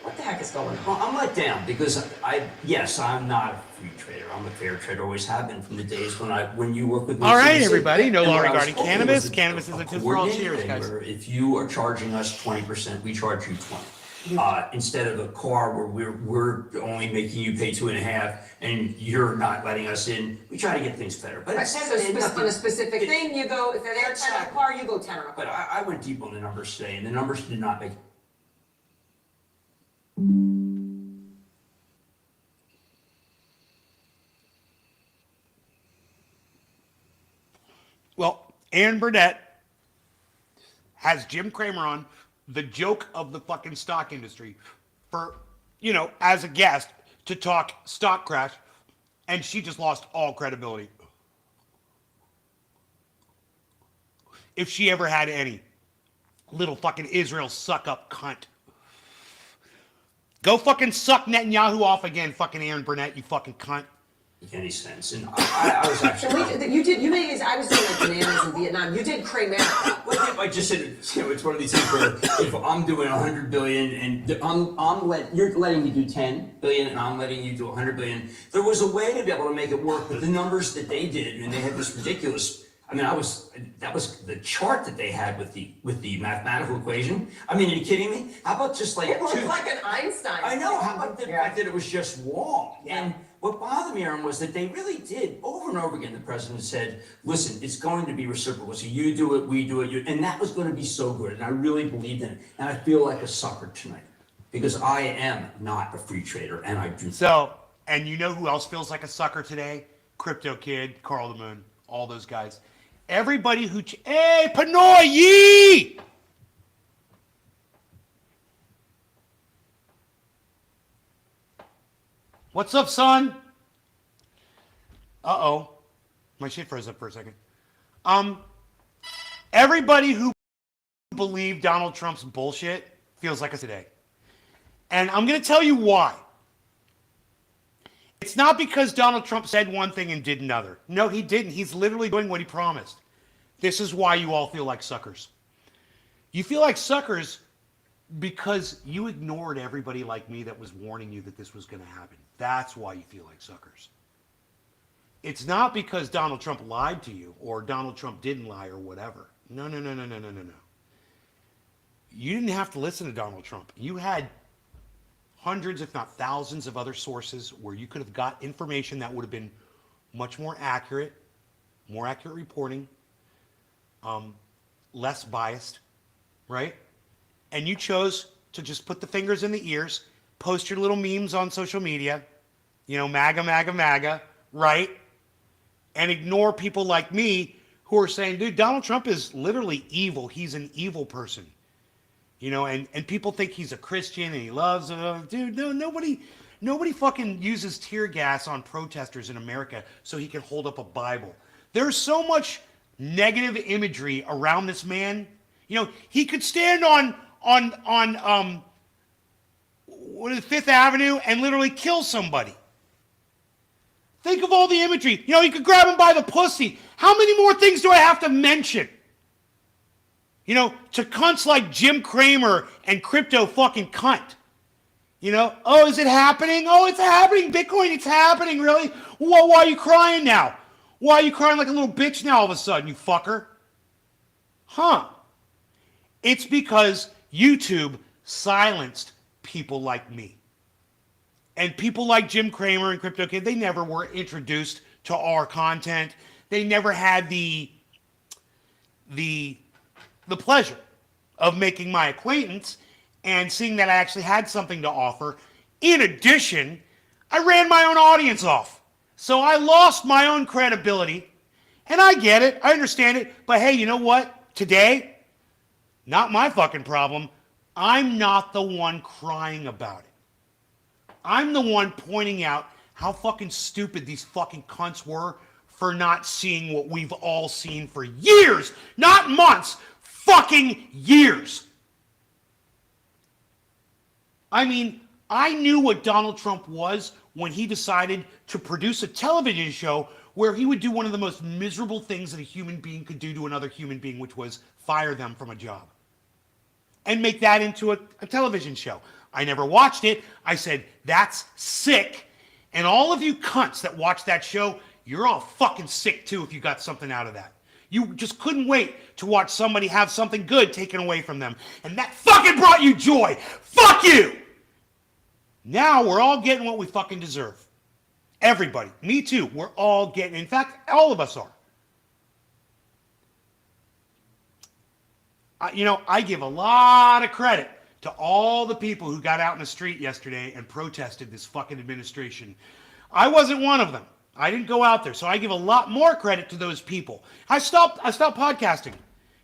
what the heck is going on? Well, I'm let down because I'm not a free trader. I'm a fair trader. Always have been from the days when you work with me. All right, CDC. everybody. No And law what I was regarding hoping cannabis. was Cannabis is a tip for all. coordinated Cheers, thing guys. where if you are charging us 20%, we charge you 20. Instead of a car where we're only making you pay 2.5 and you're not letting us in, we try to get things better. But So on a specific thing, you go, if they're 10 on a car, you go 10 on a But car. I went deep on the numbers today, and the numbers did not make. Well, Aaron Burnett has Jim Cramer on, the joke of the fucking stock industry, for, as a guest to talk stock crash, and she just lost all credibility. If she ever had any. Little fucking Israel suck-up cunt. Go fucking suck Netanyahu off again, fucking Aaron Burnett, you fucking cunt. Make any sense, and I was actually. I was doing like bananas in Vietnam. You did Cramer. Well, I just said, it's one of these things where if I'm doing 100 billion and you're letting me do 10 billion and I'm letting you do 100 billion, there was a way to be able to make it work. But the numbers that they did, and they had this ridiculous. I mean, that was the chart that they had with the mathematical equation. I mean, are you kidding me? How about just like It looked like an Einstein. I know. How about the fact that it was just wrong? And what bothered me, Aaron, was that they really did over and over again. The president said, "Listen, it's going to be reciprocal. So you do it, we do it, and that was going to be so good." And I really believed in it. And I feel like a sucker tonight because I am not a free trader, and I do. So, and you know who else feels like a sucker today? Crypto Kid, Carl the Moon, all those guys. Everybody who... Hey, Panoy, yee! What's up, son? Uh-oh. My shit froze up for a second. Everybody who believed Donald Trump's bullshit feels like us today. And I'm going to tell you why. It's not because Donald Trump said one thing and did another. No, he didn't. He's literally doing what he promised. This is why you all feel like suckers. You feel like suckers because you ignored everybody like me that was warning you that this was going to happen. That's why you feel like suckers. It's not because Donald Trump lied to you or Donald Trump didn't lie or whatever. No. You didn't have to listen to Donald Trump. You had hundreds, if not thousands, of other sources where you could have got information that would have been much more accurate reporting, less biased, right? And you chose to just put the fingers in the ears, post your little memes on social media, MAGA, MAGA, MAGA, right? and ignore people like me who are saying, dude, Donald Trump is literally evil. He's an evil person. You know, and people think he's a Christian and he loves, dude, no, nobody fucking uses tear gas on protesters in America so he can hold up a Bible. There's so much negative imagery around this man. You know, he could stand on what is Fifth Avenue and literally kill somebody. Think of all the imagery. You know, you could grab him by the pussy. How many more things do I have to mention? You know, to cunts like Jim Cramer and crypto fucking cunt. You know, oh, is it happening? Oh, it's happening. Bitcoin, it's happening, really? Well, why are you crying now? Why are you crying like a little bitch now all of a sudden, you fucker? Huh. It's because YouTube silenced people like me. And people like Jim Cramer and Crypto Kid, they never were introduced to our content. They never had the pleasure of making my acquaintance and seeing that I actually had something to offer. In addition, I ran my own audience off. So I lost my own credibility. And I get it. I understand it. But hey, you know what? Today, not my fucking problem. I'm not the one crying about it. I'm the one pointing out how fucking stupid these fucking cunts were for not seeing what we've all seen for years, not months, fucking years. I mean, I knew what Donald Trump was when he decided to produce a television show where he would do one of the most miserable things that a human being could do to another human being, which was fire them from a job. And make that into a television show. I never watched it. I said, that's sick. And all of you cunts that watch that show, you're all fucking sick too if you got something out of that. You just couldn't wait to watch somebody have something good taken away from them. And that fucking brought you joy. Fuck you! Now we're all getting what we fucking deserve. Everybody. Me too. We're all getting, in fact, all of us are. You know, I give a lot of credit to all the people who got out in the street yesterday and protested this fucking administration. I wasn't one of them. I didn't go out there, so I give a lot more credit to those people. I stopped podcasting.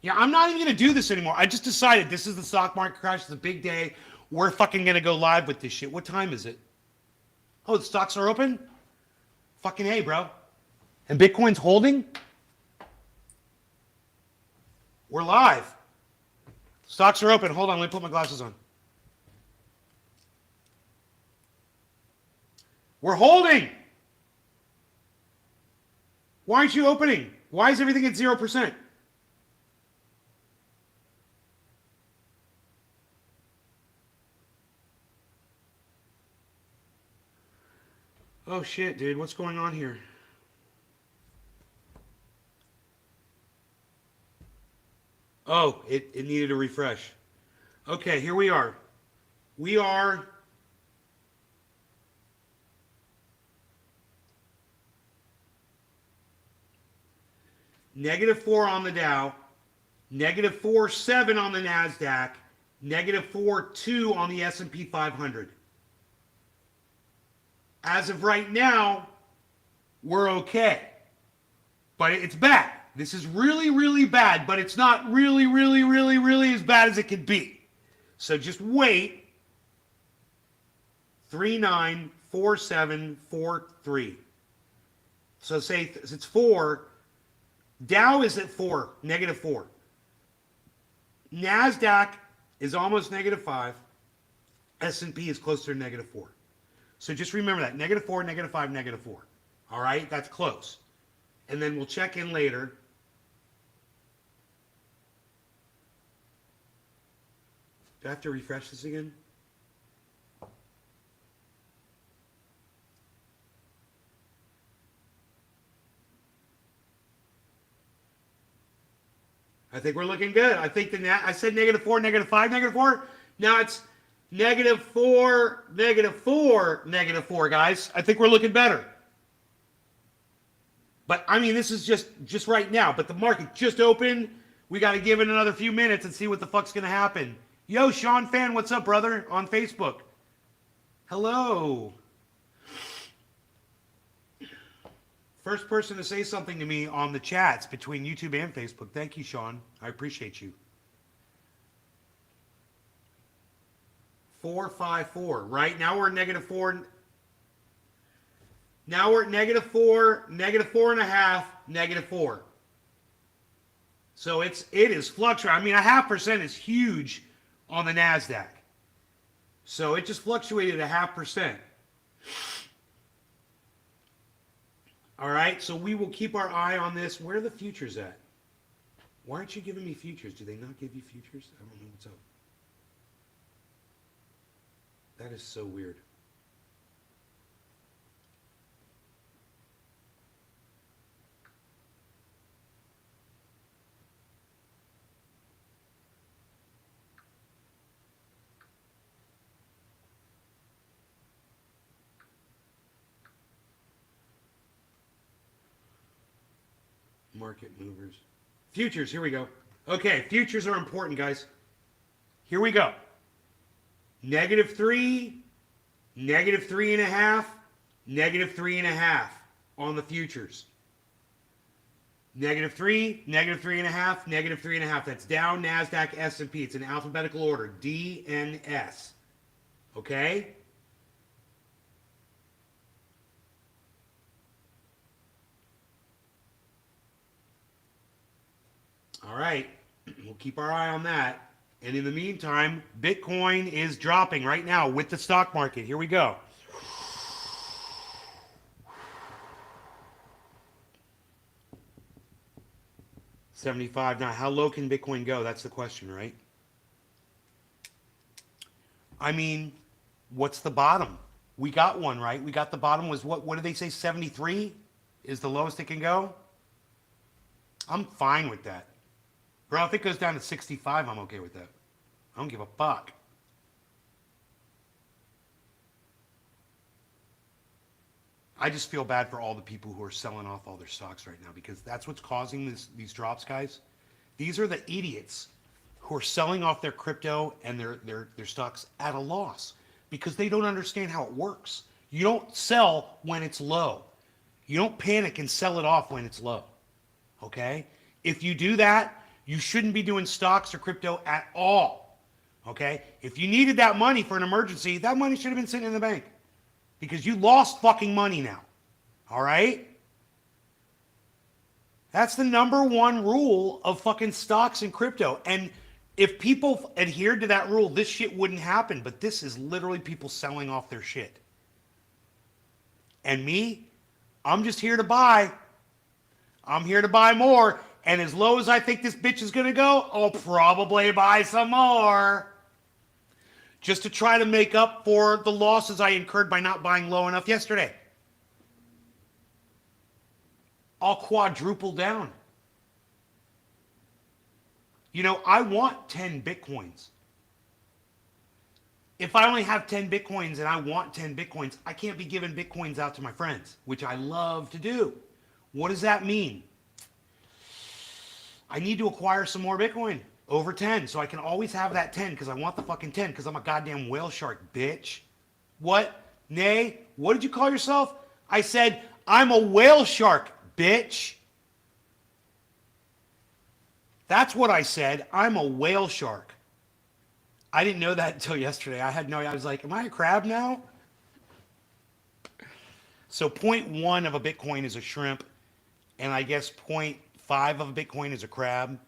Yeah, I'm not even going to do this anymore. I just decided this is the stock market crash. It's a big day. We're fucking going to go live with this shit. What time is it? Oh, the stocks are open? Fucking A, bro. And Bitcoin's holding? We're live. Stocks are open. Hold on, let me put my glasses on. We're holding. Why aren't you opening? Why is everything at 0%? Oh shit, dude, what's going on here? Oh, it needed a refresh. Okay, here we are. We are -4 on the Dow, -4.7 on the NASDAQ, -4.2 on the S&P 500. As of right now, we're okay. But it's bad. This is really, really bad, but it's not really, really, really, really as bad as it could be. So just wait. 394743. So say it's 4. Dow is at 4, -4. NASDAQ is almost -5. S&P is closer to -4. So just remember that. -4, -5, -4. All right? That's close. And then we'll check in later. Do I have to refresh this again? I think we're looking good. I think I said -4, -5, -4. Now it's -4, -4, -4, guys. I think we're looking better. But I mean, this is just right now. But the market just opened. We got to give it another few minutes and see what the fuck's gonna happen. Yo, Sean Fan, what's up, brother? On Facebook. Hello. First person to say something to me on the chats between YouTube and Facebook. Thank you, Sean. I appreciate you. 454. Right now we're at -4. Now we're at -4, -4.5, -4. So it is fluctuating. I mean, a 0.5% is huge on the NASDAQ. So it just fluctuated a 0.5%. All right, so we will keep our eye on this. Where are the futures at? Why aren't you giving me futures? Do they not give you futures? I don't know what's up. That is so weird. Market movers. Futures, here we go. Okay, futures are important, guys. Here we go. -3, -3.5, -3.5 on the futures. -3, -3.5, -3.5. That's down, NASDAQ, S&P. It's in alphabetical order. D, N, S. Okay? All right. We'll keep our eye on that. And in the meantime, Bitcoin is dropping right now with the stock market. Here we go. $75. Now, how low can Bitcoin go? That's the question, right? I mean, what's the bottom? We got one, right? We got the bottom was what did they say? 73 is the lowest it can go? I'm fine with that. Bro, if it goes down to 65, I'm okay with that. I don't give a fuck. I just feel bad for all the people who are selling off all their stocks right now because that's what's causing these drops, guys. These are the idiots who are selling off their crypto and their stocks at a loss because they don't understand how it works. You don't sell when it's low. You don't panic and sell it off when it's low. Okay? If you do that, you shouldn't be doing stocks or crypto at all. Okay? If you needed that money for an emergency, that money should have been sitting in the bank. Because you lost fucking money now. All right? That's the #1 rule of fucking stocks and crypto. And if people adhered to that rule, this shit wouldn't happen. But this is literally people selling off their shit. And me, I'm just here to buy. I'm here to buy more. And as low as I think this bitch is going to go, I'll probably buy some more. Just to try to make up for the losses I incurred by not buying low enough yesterday. I'll quadruple down. You know, I want 10 Bitcoins. If I only have 10 Bitcoins and I want 10 Bitcoins, I can't be giving Bitcoins out to my friends, which I love to do. What does that mean? I need to acquire some more Bitcoin. Over 10, so I can always have that 10 because I want the fucking 10 because I'm a goddamn whale shark, bitch. What? Nay? What did you call yourself? I said, I'm a whale shark, bitch. That's what I said. I'm a whale shark. I didn't know that until yesterday. I had no idea. I was like, am I a crab now? So 0.1 of a Bitcoin is a shrimp, and I guess 0.5 of a Bitcoin is a crab.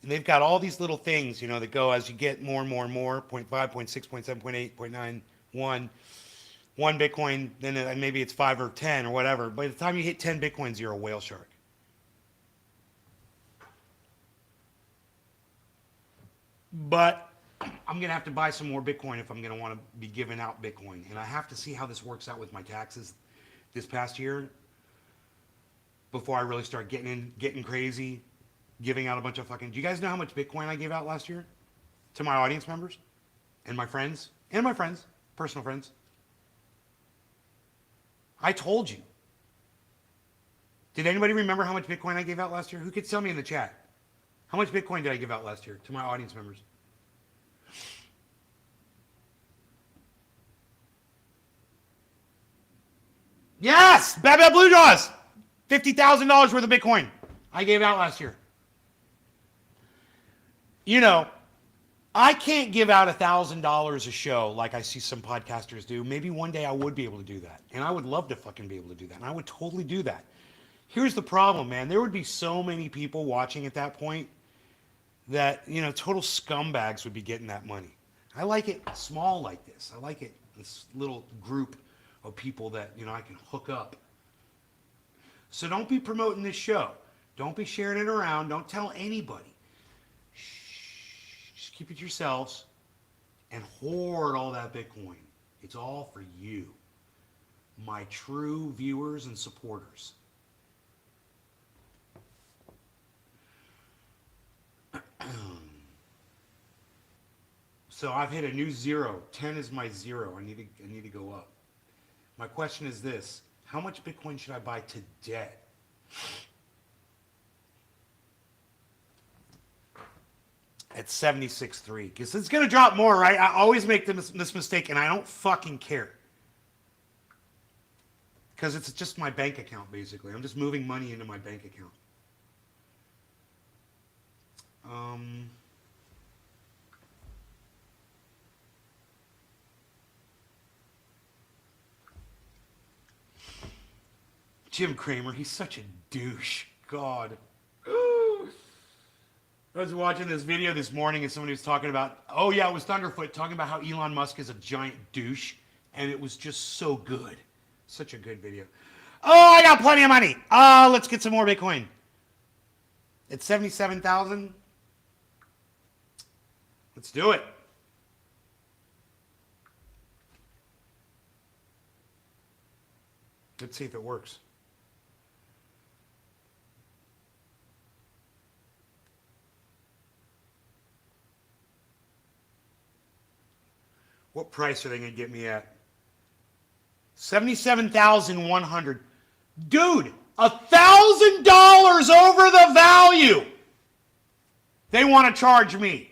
And they've got all these little things, you know, that go as you get more and more and more, 0.5, 0.6, 0.7, 0.8, 0.9, 1 Bitcoin, then maybe it's 5 or 10 or whatever. By the time you hit 10 Bitcoins, you're a whale shark. But I'm going to have to buy some more Bitcoin if I'm going to want to be giving out Bitcoin. And I have to see how this works out with my taxes this past year before I really start getting crazy. Giving out a bunch of fucking... Do you guys know how much Bitcoin I gave out last year? To my audience members? And my friends? And my friends. Personal friends. I told you. Did anybody remember how much Bitcoin I gave out last year? Who could tell me in the chat? How much Bitcoin did I give out last year to my audience members? Yes! Bad Blue Jaws! $50,000 worth of Bitcoin I gave out last year. You know, I can't give out $1,000 a show like I see some podcasters do. Maybe one day I would be able to do that. And I would love to fucking be able to do that. And I would totally do that. Here's the problem, man. There would be so many people watching at that point that, you know, total scumbags would be getting that money. I like it small like this. I like it, this little group of people that, you know, I can hook up. So don't be promoting this show. Don't be sharing it around. Don't tell anybody. Shh. Just keep it yourselves and hoard all that Bitcoin. It's all for you, my true viewers and supporters. So I've hit a new zero. 10 is my zero. I need to go up. My question is this: how much Bitcoin should I buy today? At 76.3, because it's gonna drop more, right? I always make this mistake, and I don't fucking care, because it's just my bank account basically. I'm just moving money into my bank account. Jim Cramer, he's such a douche. God. I was watching this video this morning and somebody was talking about, oh yeah, it was Thunderfoot, talking about how Elon Musk is a giant douche. And it was just so good. Such a good video. Oh, I got plenty of money. Let's get some more Bitcoin. It's 77,000. Let's do it. Let's see if it works. What price are they going to get me at? 77,100. Dude, $1,000 over the value. They want to charge me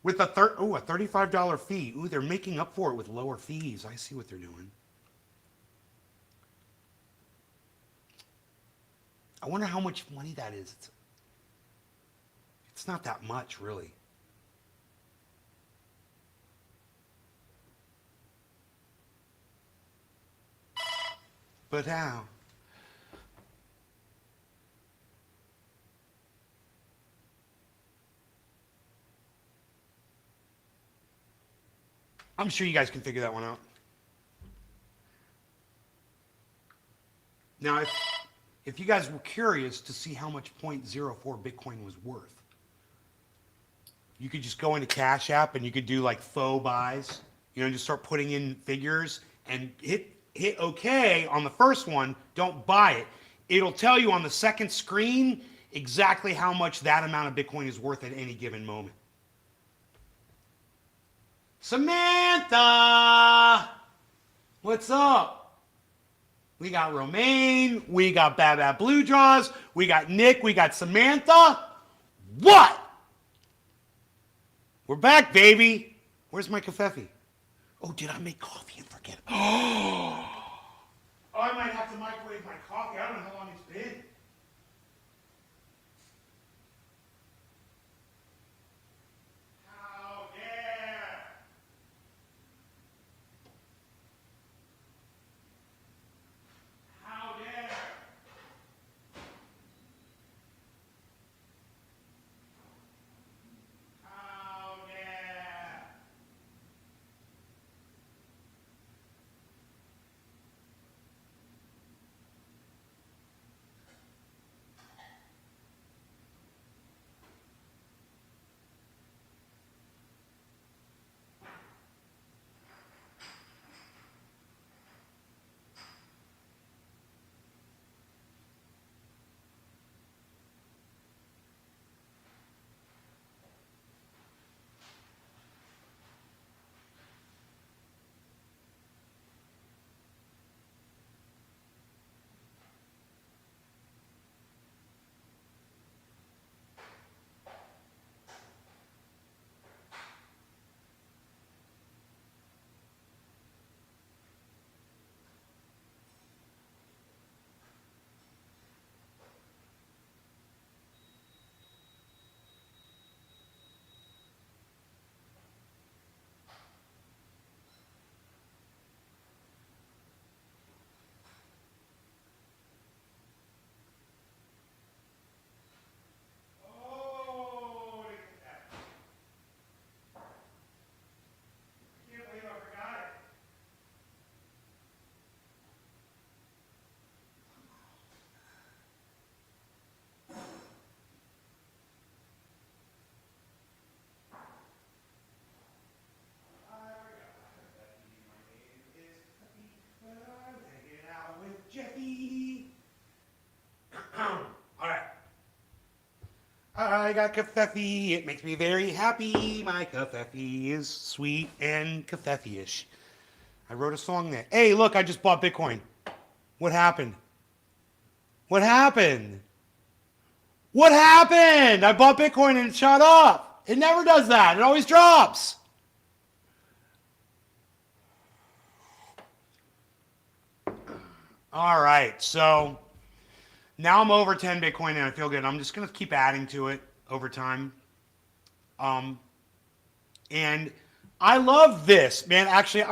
with a $35 fee. Ooh, they're making up for it with lower fees. I see what they're doing. I wonder how much money that is. It's not that much, really. But how? I'm sure you guys can figure that one out. Now, if you guys were curious to see how much 0.04 Bitcoin was worth, you could just go into Cash App and you could do like faux buys, you know, just start putting in figures and hit OK on the first one. Don't buy it. It'll tell you on the second screen exactly how much that amount of Bitcoin is worth at any given moment. Samantha, what's up? We got Romaine, we got Bad Blue Jaws, we got Nick, we got Samantha. What? We're back, baby. Where's my kafefe? Oh, did I make coffee and forget? Oh, I might have to microwave my coffee. I don't know how long it's been. How dare! How dare! How dare! got kafefe. It makes me very happy. My kafefe is sweet and kafefe-ish. I wrote a song there. Hey, look, I just bought Bitcoin. What happened? What happened? What happened? I bought Bitcoin and it shot up. It never does that. It always drops. All right, so now I'm over 10 Bitcoin and I feel good. I'm just going to keep adding to it over time. And I love this, man. Actually,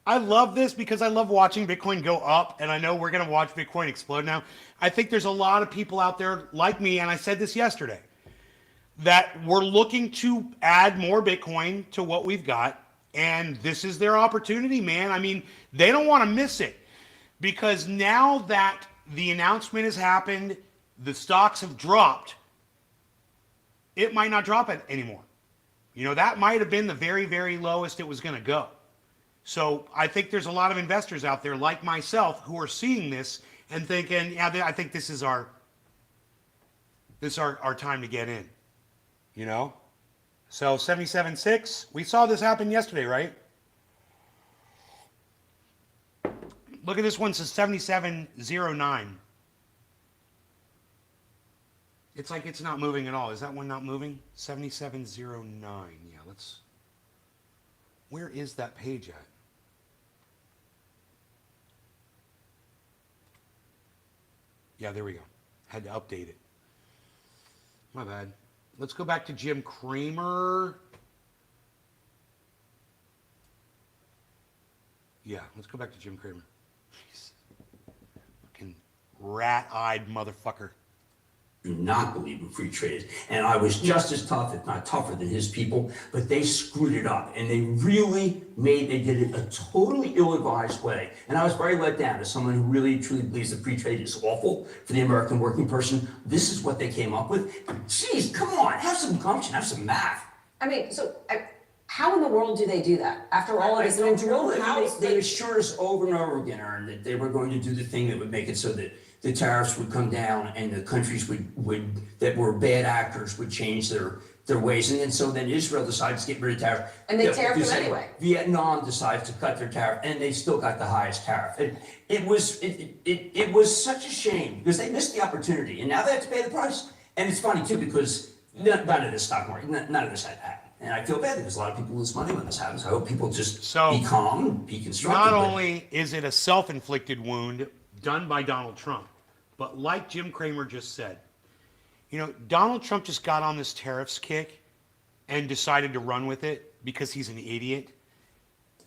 I love this because I love watching Bitcoin go up, and I know we're going to watch Bitcoin explode now. I think there's a lot of people out there like me, and I said this yesterday, that we're looking to add more Bitcoin to what we've got, and this is their opportunity, man. I mean, they don't want to miss it because now that the announcement has happened, the stocks have dropped, it might not drop it anymore. You know, that might have been the very, very lowest it was going to go. So I think there's a lot of investors out there like myself who are seeing this and thinking, yeah, I think this is our time to get in, you know? So 77.6, we saw this happen yesterday, right? Look at this one, says 77.09. It's like it's not moving at all. Is that one not moving? 77.09. Yeah, let's... Where is that page at? Yeah, there we go. Had to update it. My bad. Let's go back to Jim Cramer. Yeah, let's go back to Jim Cramer. Jeez. Fucking rat-eyed motherfucker. Do not believe in free trade. And I was just as tough, if not tougher than his people, but they screwed it up. And they did it a totally ill-advised way. And I was very let down as someone who really truly believes that free trade is awful for the American working person. This is what they came up with. Jeez, come on, have some gumption, have some math. I mean, how in the world do they do that? After all of this, I don't know. They assured us over and over again, Aaron, that they were going to do the thing that would make it so that the tariffs would come down and the countries that were bad actors would change their ways. And so then Israel decides to get rid of tariffs. And they tariffed them anyway. Vietnam decides to cut their tariff, and they still got the highest tariff. It was such a shame because they missed the opportunity, and now they have to pay the price. And it's funny too because none of this stock market, none of this had happened. And I feel bad because a lot of people lose money when this happens. I hope people just be calm, be constructive. Not only is it a self-inflicted wound done by Donald Trump, but like Jim Cramer just said, you know, Donald Trump just got on this tariffs kick and decided to run with it because he's an idiot.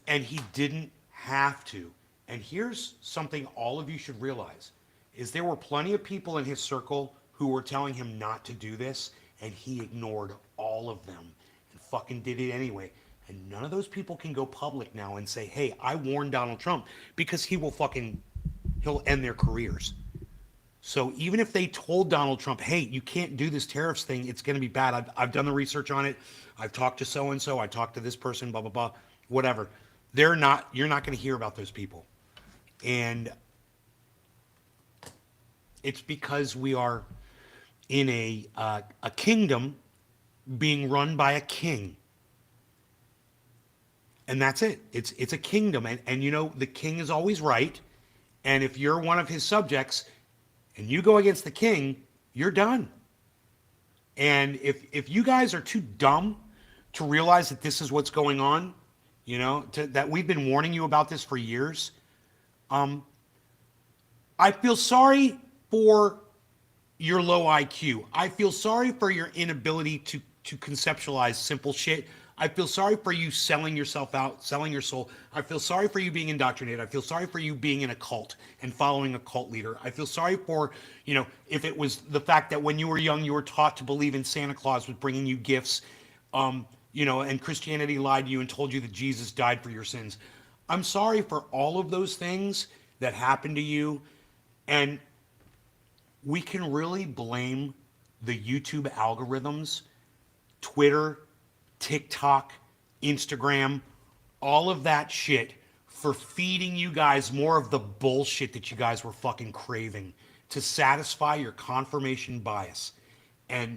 And he didn't have to. And here's something all of you should realize, is there were plenty of people in his circle who were telling him not to do this, and he ignored all of them and fucking did it anyway. And none of those people can go public now and say, hey, I warned Donald Trump, because he'll end their careers. So even if they told Donald Trump, hey, you can't do this tariffs thing, it's going to be bad. I've done the research on it. I've talked to so-and-so. I talked to this person, blah, blah, blah, whatever. You're not going to hear about those people. And it's because we are in a kingdom being run by a king. And that's it. It's a kingdom. And you know, the king is always right. And if you're one of his subjects and you go against the king, you're done. And if you guys are too dumb to realize that this is what's going on, you know, that we've been warning you about this for years, I feel sorry for your low IQ. I feel sorry for your inability to conceptualize simple shit. I feel sorry for you selling yourself out, selling your soul. I feel sorry for you being indoctrinated. I feel sorry for you being in a cult and following a cult leader. I feel sorry for, you know, if it was the fact that when you were young, you were taught to believe in Santa Claus was bringing you gifts, you know, and Christianity lied to you and told you that Jesus died for your sins. I'm sorry for all of those things that happened to you. And we can really blame the YouTube algorithms, Twitter, TikTok, Instagram, all of that shit for feeding you guys more of the bullshit that you guys were fucking craving to satisfy your confirmation bias. And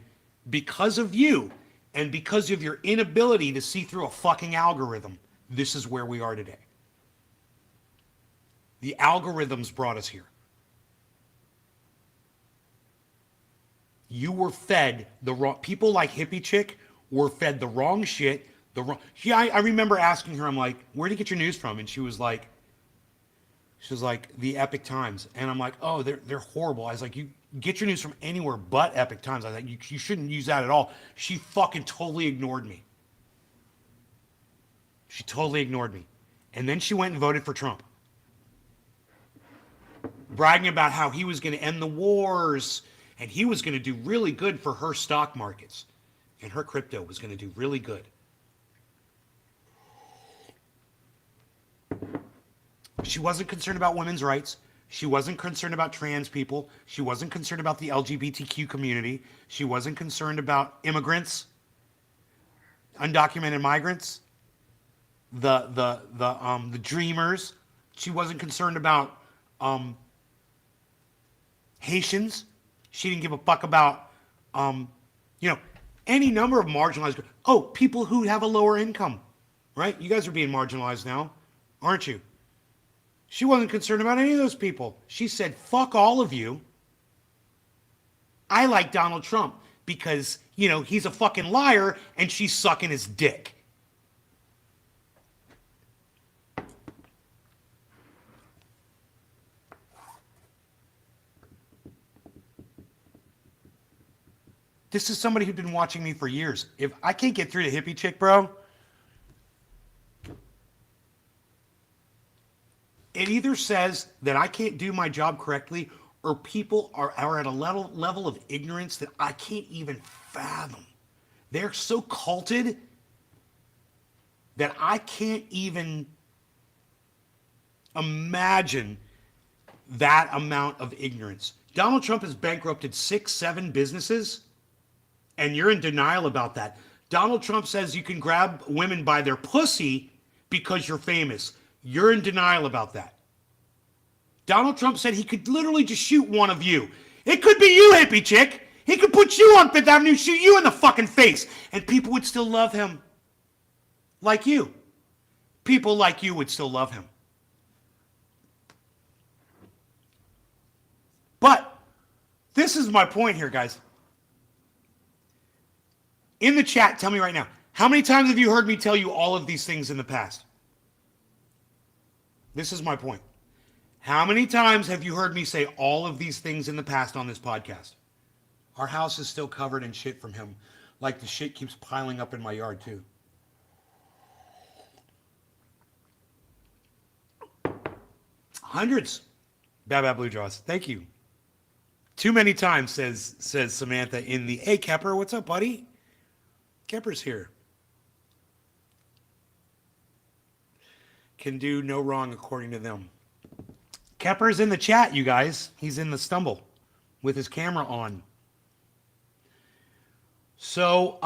because of you and because of your inability to see through a fucking algorithm, this is where we are today. The algorithms brought us here. You were fed the wrong, people like Hippie Chick were fed the wrong shit, the wrong, yeah, I remember asking her, I'm like, where do you get your news from? And she was like, the Epic Times. And I'm like, oh, they're horrible. I was like, you get your news from anywhere but Epic Times. I was like, you shouldn't use that at all. She fucking totally ignored me. She totally ignored me. And then she went and voted for Trump. Bragging about how he was going to end the wars and he was going to do really good for her stock markets. And her crypto was going to do really good. She wasn't concerned about women's rights. She wasn't concerned about trans people. She wasn't concerned about the LGBTQ community. She wasn't concerned about immigrants, undocumented migrants, the dreamers. She wasn't concerned about Haitians. She didn't give a fuck about any number of marginalized. Oh, people who have a lower income, right? You guys are being marginalized now, aren't you? She wasn't concerned about any of those people. She said, fuck all of you. I like Donald Trump because, he's a fucking liar and she's sucking his dick. This is somebody who's been watching me for years. If I can't get through to Hippie Chick, bro, it either says that I can't do my job correctly or people are at a level of ignorance that I can't even fathom. They're so culted that I can't even imagine that amount of ignorance. Donald Trump has bankrupted 6-7 businesses, and you're in denial about that. Donald Trump says you can grab women by their pussy because you're famous. You're in denial about that. Donald Trump said he could literally just shoot one of you. It could be you, Hippie Chick. He could put you on Fifth Avenue, shoot you in the fucking face, and people would still love him. Like you. People like you would still love him. But this is my point here, guys. In the chat, tell me right now, how many times have you heard me tell you all of these things in the past? This is my point. How many times have you heard me say all of these things in the past on this podcast? Our house is still covered in shit from him. Like the shit keeps piling up in my yard too. Hundreds. Bad Blue Jaws. Thank you. Too many times, says Samantha in the, hey Kepper, what's up, buddy? Kepper's here. Can do no wrong according to them. Kepper's in the chat, you guys. He's in the stumble with his camera on. So,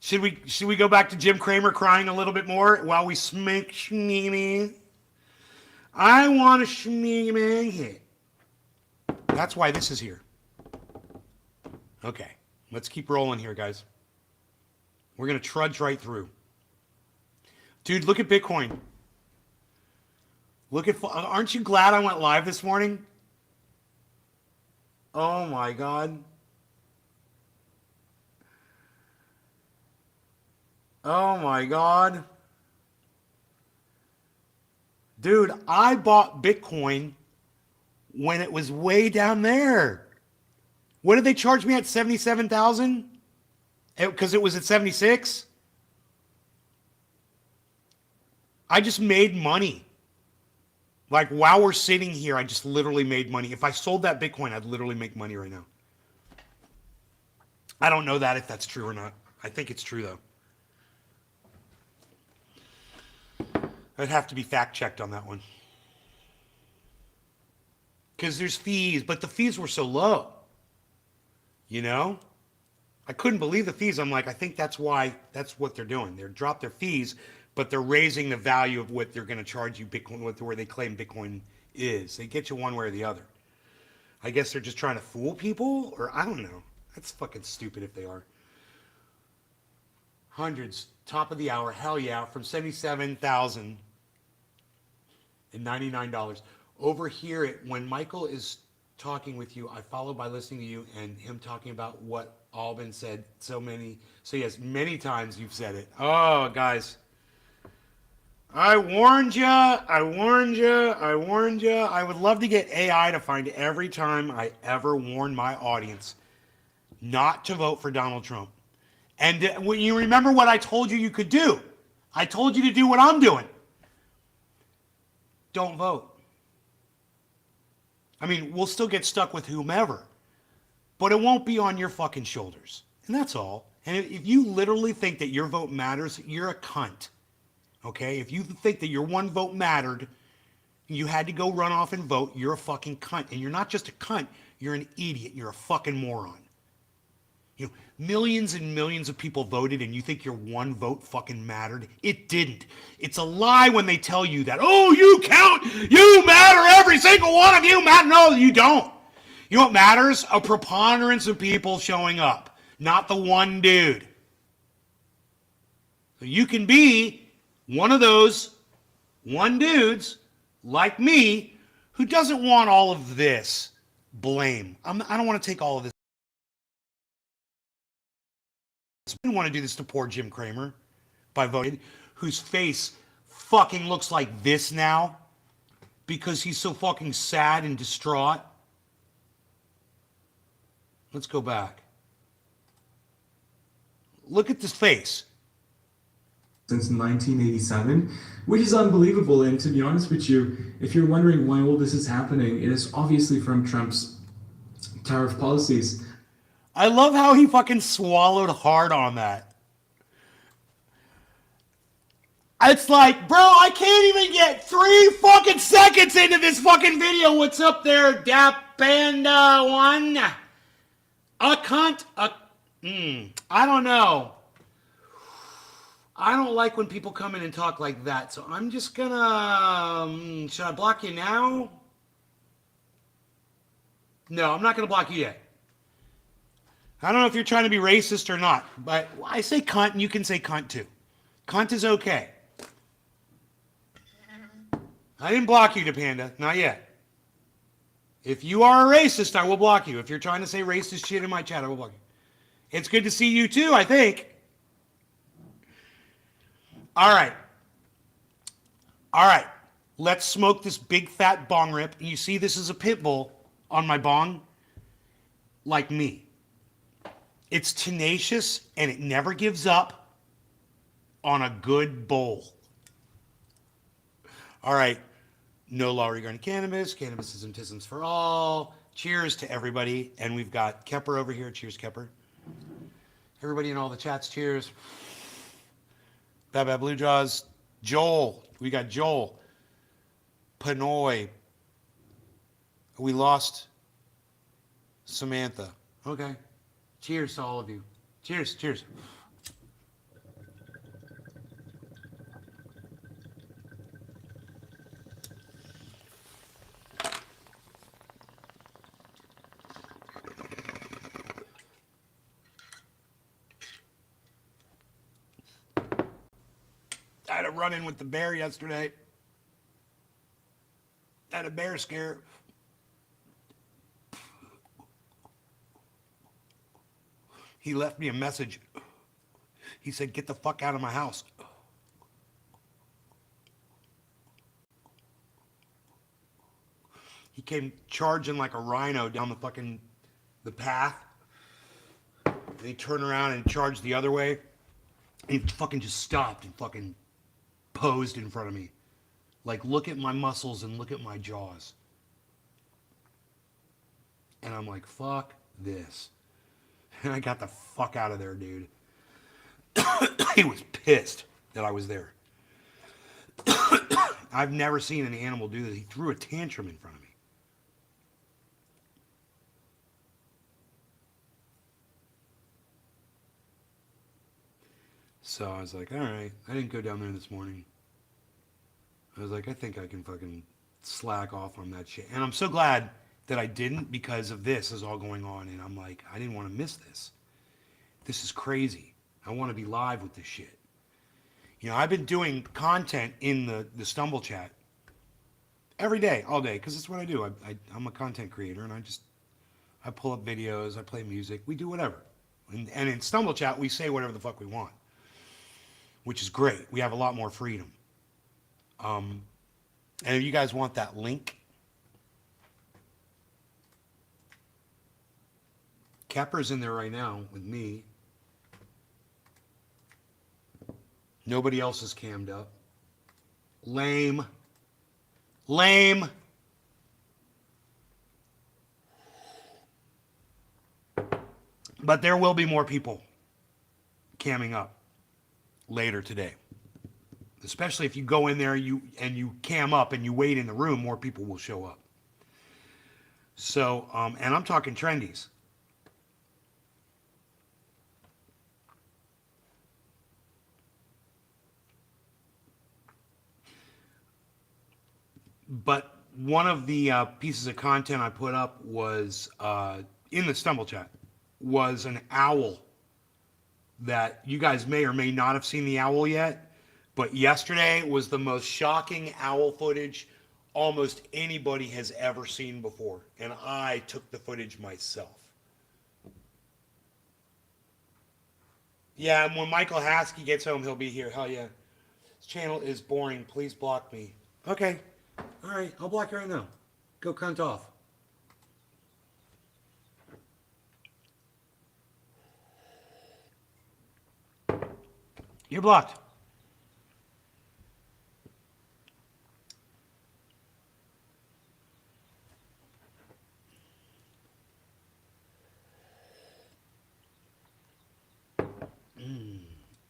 should we go back to Jim Cramer crying a little bit more while we smack shmeemy? I want a shmeemy hit. That's why this is here. Okay, let's keep rolling here, guys. We're gonna trudge right through. Dude, look at Bitcoin. Aren't you glad I went live this morning? Oh my God. Oh my God. Dude, I bought Bitcoin when it was way down there. What did they charge me at 77,000? Because it was at 76? I just made money. Like while we're sitting here, I just literally made money. If I sold that Bitcoin, I'd literally make money right now. I don't know that if that's true or not. I think it's true though. I'd have to be fact checked on that one. Because there's fees, but the fees were so low. You know? I couldn't believe the fees. I'm like, I think that's what they're doing. They're dropped their fees, but they're raising the value of what they're going to charge you Bitcoin with, where they claim Bitcoin is. They get you one way or the other. I guess they're just trying to fool people, or I don't know. That's fucking stupid if they are. Hundreds, top of the hour, hell yeah, from $77,099. Over here, when Michael is talking with you, I follow by listening to you and him talking about what Albin said so yes, many times you've said it. Oh, guys. I warned you. I warned you. I warned you. I would love to get AI to find every time I ever warned my audience not to vote for Donald Trump. And when you remember what I told you could do, I told you to do what I'm doing. Don't vote. I mean, we'll still get stuck with whomever, but it won't be on your fucking shoulders. And that's all. And if you literally think that your vote matters, you're a cunt. Okay? If you think that your one vote mattered, you had to go run off and vote, you're a fucking cunt. And you're not just a cunt, you're an idiot. You're a fucking moron. You know, millions and millions of people voted and you think your one vote fucking mattered? It didn't. It's a lie when they tell you that, oh, you count, you matter, every single one of you matter. No, you don't. You know what matters? A preponderance of people showing up, not the one dude. So you can be one of those one dudes like me who doesn't want all of this blame. I don't want to take all of this. I didn't want to do this to poor Jim Cramer by voting, whose face fucking looks like this now because he's so fucking sad and distraught. Let's go back. Look at this face. Since 1987, which is unbelievable. And to be honest with you, if you're wondering why all this is happening, it is obviously from Trump's tariff policies. I love how he fucking swallowed hard on that. It's like, bro, I can't even get 3 fucking seconds into this fucking video. What's up there, Dap Panda one? A cunt? I don't know. I don't like when people come in and talk like that, so I'm just gonna... should I block you now? No, I'm not gonna block you yet. I don't know if you're trying to be racist or not, but I say cunt and you can say cunt too. Cunt is okay. I didn't block you, Panda. Not yet. If you are a racist, I will block you. If you're trying to say racist shit in my chat, I will block you. It's good to see you too, I think. All right. All right. Let's smoke this big fat bong rip. You see this is a pit bull on my bong? Like me. It's tenacious and it never gives up on a good bowl. All right. No law regarding cannabis. Cannabisism, tisms for all. Cheers to everybody. And we've got Kepper over here. Cheers, Kepper. Everybody in all the chats, cheers. Bad Blue Jaws. Joel. We got Joel. Panoy. We lost Samantha. Okay. Cheers to all of you. Cheers, cheers. I had a run-in with the bear yesterday. I had a bear scare. He left me a message. He said, get the fuck out of my house. He came charging like a rhino down the path. And he turned around and charged the other way. And he fucking just stopped and fucking posed in front of me. Like, look at my muscles and look at my jaws. And I'm like, fuck this. And I got the fuck out of there, dude. He was pissed that I was there. I've never seen an animal do this. He threw a tantrum in front of me. So I was like, all right. I didn't go down there this morning. I was like, I think I can fucking slack off on that shit. And I'm so glad that I didn't because of this is all going on. And I'm like, I didn't want to miss this. This is crazy. I want to be live with this shit. You know, I've been doing content in the Stumble chat every day, all day, because it's what I do. I'm a content creator, and I pull up videos, I play music, we do whatever. And in Stumble chat, we say whatever the fuck we want, which is great. We have a lot more freedom. And if you guys want that link, Kepper's in there right now with me. Nobody else is cammed up. Lame. Lame. But there will be more people camming up later today. Especially if you go in there you cam up and you wait in the room, more people will show up. So, and I'm talking trendies. But one of the pieces of content I put up was in the Stumble chat was an owl that you guys may or may not have seen the owl yet, but yesterday was the most shocking owl footage almost anybody has ever seen before, and I took the footage myself. Yeah, and when Michael Haskey gets home, he'll be here. Hell yeah. This channel is boring. Please block me. Okay. All right, I'll block you right now. Go cunt off. You're blocked.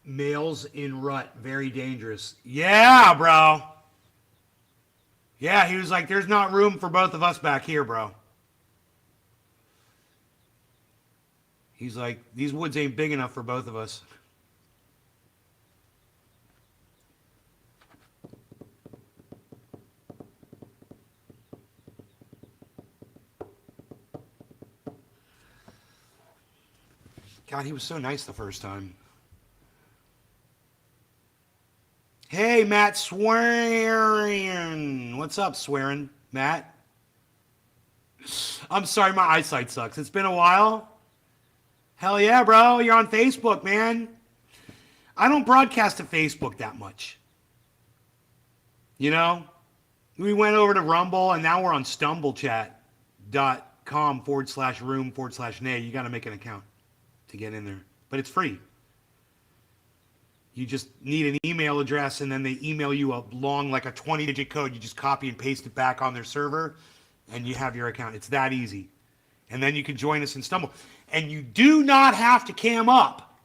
Males in rut, very dangerous. Yeah, bro. Yeah, he was like, there's not room for both of us back here, bro. He's like, these woods ain't big enough for both of us. God, he was so nice the first time. Hey, Matt Swearing. What's up, Swearing? Matt? I'm sorry, my eyesight sucks. It's been a while. Hell yeah, bro. You're on Facebook, man. I don't broadcast to Facebook that much. You know? We went over to Rumble, and now we're on stumblechat.com/room/nay. You got to make an account to get in there. But it's free. You just need an email address, and then they email you a long, like a 20-digit code. You just copy and paste it back on their server, and you have your account. It's that easy. And then you can join us in Stumble. And you do not have to cam up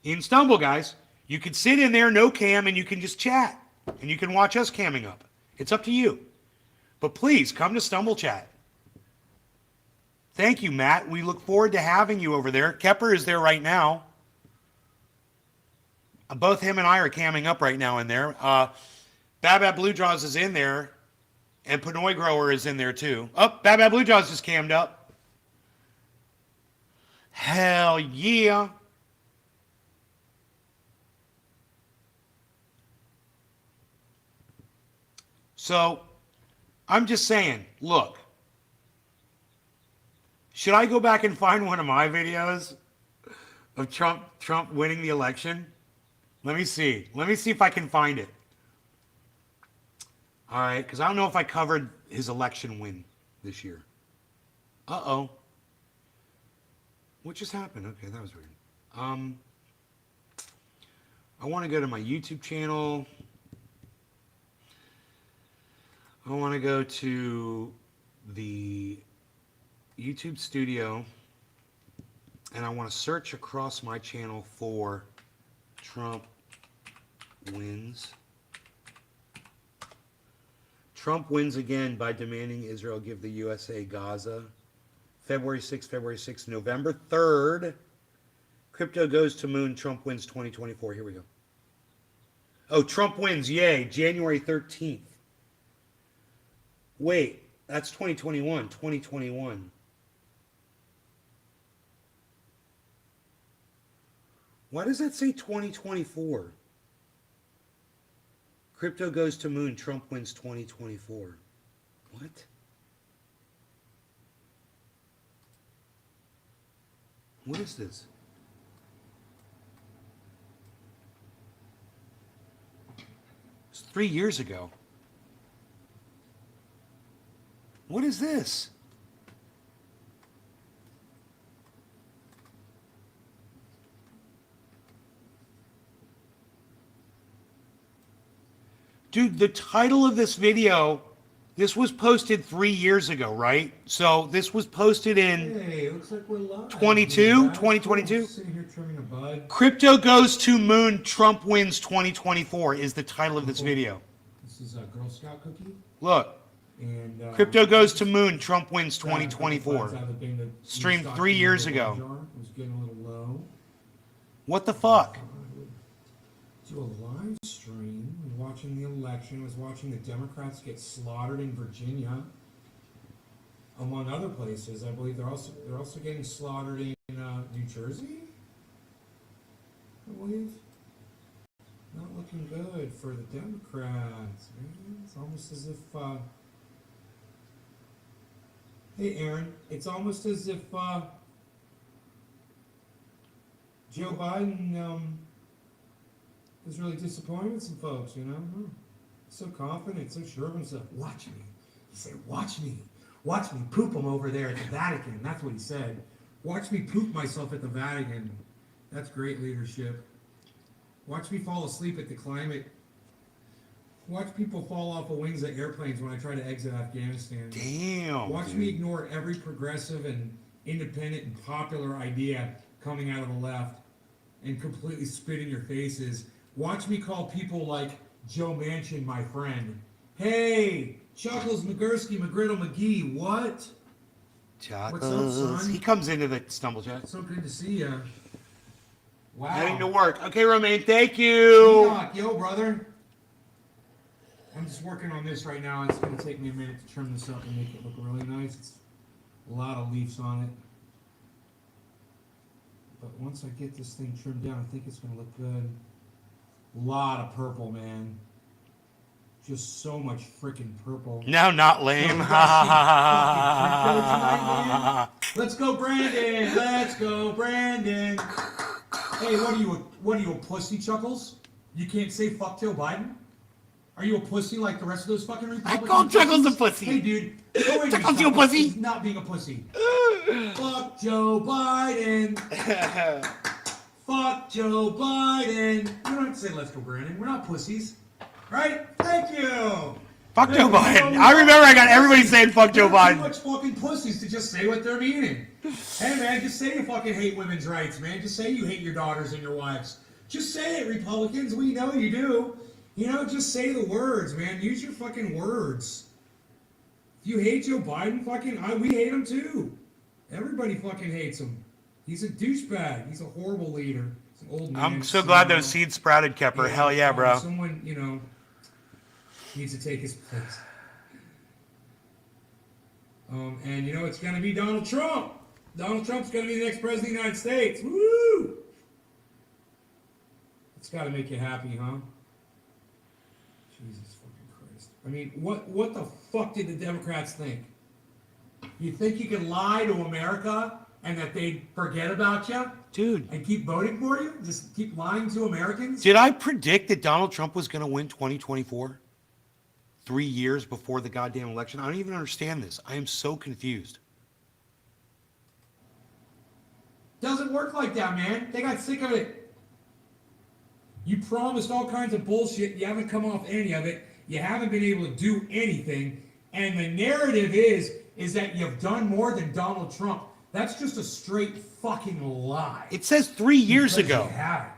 in Stumble, guys. You can sit in there, no cam, and you can just chat. And you can watch us camming up. It's up to you. But please, come to Stumble Chat. Thank you, Matt. We look forward to having you over there. Kepper is there right now. Both him and I are camming up right now in there. Bad Blue Jaws is in there. And Panoy Grower is in there too. Oh, Bad Blue Jaws just cammed up. Hell yeah. So, I'm just saying, look. Should I go back and find one of my videos of Trump winning the election? Let me see. Let me see if I can find it. All right, because I don't know if I covered his election win this year. Uh-oh. What just happened? Okay, that was weird. I want to go to my YouTube channel. I want to go to the YouTube studio, and I want to search across my channel for Trump wins. Trump wins again by demanding Israel give the USA Gaza. February 6th, November 3rd. Crypto goes to moon. Trump wins 2024. Here we go. Oh, Trump wins. Yay. January 13th. Wait. That's 2021. 2021. Why does that say 2024? Crypto goes to moon. Trump wins 2024. What? What is this? It's 3 years ago. What is this? Dude, the title of this video, this was posted 3 years ago, right? So this was posted in Hey, looks like we're live. 2022? Sitting here trimming a bud. Crypto goes to moon, Trump wins 2024 is the title of this video. This is a Girl Scout cookie. Look, And crypto goes to moon, Trump wins 2024. Streamed 3 years ago. It was getting a little low. What the fuck? Do a live stream. I was watching the election. I was watching the Democrats get slaughtered in Virginia, among other places. I believe they're also getting slaughtered in New Jersey. I believe. Not looking good for the Democrats, man. It's almost as if. Hey, Aaron. It's almost as if Joe Biden was really disappointed with some folks, you know? So confident, so sure of himself. Watch me. He said, watch me. Watch me poop him over there at the Vatican. That's what he said. Watch me poop myself at the Vatican. That's great leadership. Watch me fall asleep at the climate. Watch people fall off the wings of airplanes when I try to exit Afghanistan. Damn. Watch me ignore every progressive and independent and popular idea coming out of the left and completely spit in your faces. Watch me call people like Joe Manchin my friend. Hey, Chuckles, McGursky, McGriddle, McGee, what? Chuckles. What's up, son? He comes into the stumble chat. So good to see ya. Wow. Heading to work. Okay, Romaine, thank you. Enoch, yo, brother. I'm just working on this right now. It's going to take me a minute to trim this up and make it look really nice. It's a lot of leaves on it. But once I get this thing trimmed down, I think it's going to look good. A lot of purple, man. Just so much freaking purple. No, not lame. Let's go, Brandon. Let's go, Brandon. Hey, what are you, a pussy, Chuckles? You can't say fuck Joe Biden? Are you a pussy like the rest of those fucking Republicans? I called Chuckles a pussy. Hey, dude. Go in Chuckles, yourself. you a pussy. He's not being a pussy. Fuck Joe Biden. Fuck Joe Biden. You don't have to say let's go, Brandon. We're not pussies. Right? Thank you. Fuck Joe Biden. I remember I got everybody saying fuck Joe Too Biden. much fucking pussies to just say what they're meaning. Hey, man, just say you fucking hate women's rights, man. Just say you hate your daughters and your wives. Just say it, Republicans. We know you do. You know, just say the words, man. Use your fucking words. If you hate Joe Biden, we hate him too. Everybody fucking hates him. He's a douchebag. He's a horrible leader. He's an old man. I'm so glad those seeds sprouted, Kepper. Hell yeah, bro. Someone, needs to take his place. And it's going to be Donald Trump. Donald Trump's going to be the next president of the United States. Woo! It's got to make you happy, huh? Jesus fucking Christ. I mean, what the fuck did the Democrats think? You think you can lie to America and that they'd forget about you? Dude. And keep voting for you? Just keep lying to Americans? Did I predict that Donald Trump was going to win 2024? 3 years before the goddamn election? I don't even understand this. I am so confused. Doesn't work like that, man. They got sick of it. You promised all kinds of bullshit. You haven't come off any of it. You haven't been able to do anything. And the narrative is that you've done more than Donald Trump. That's just a straight fucking lie. It says 3 years Because ago. You haven't.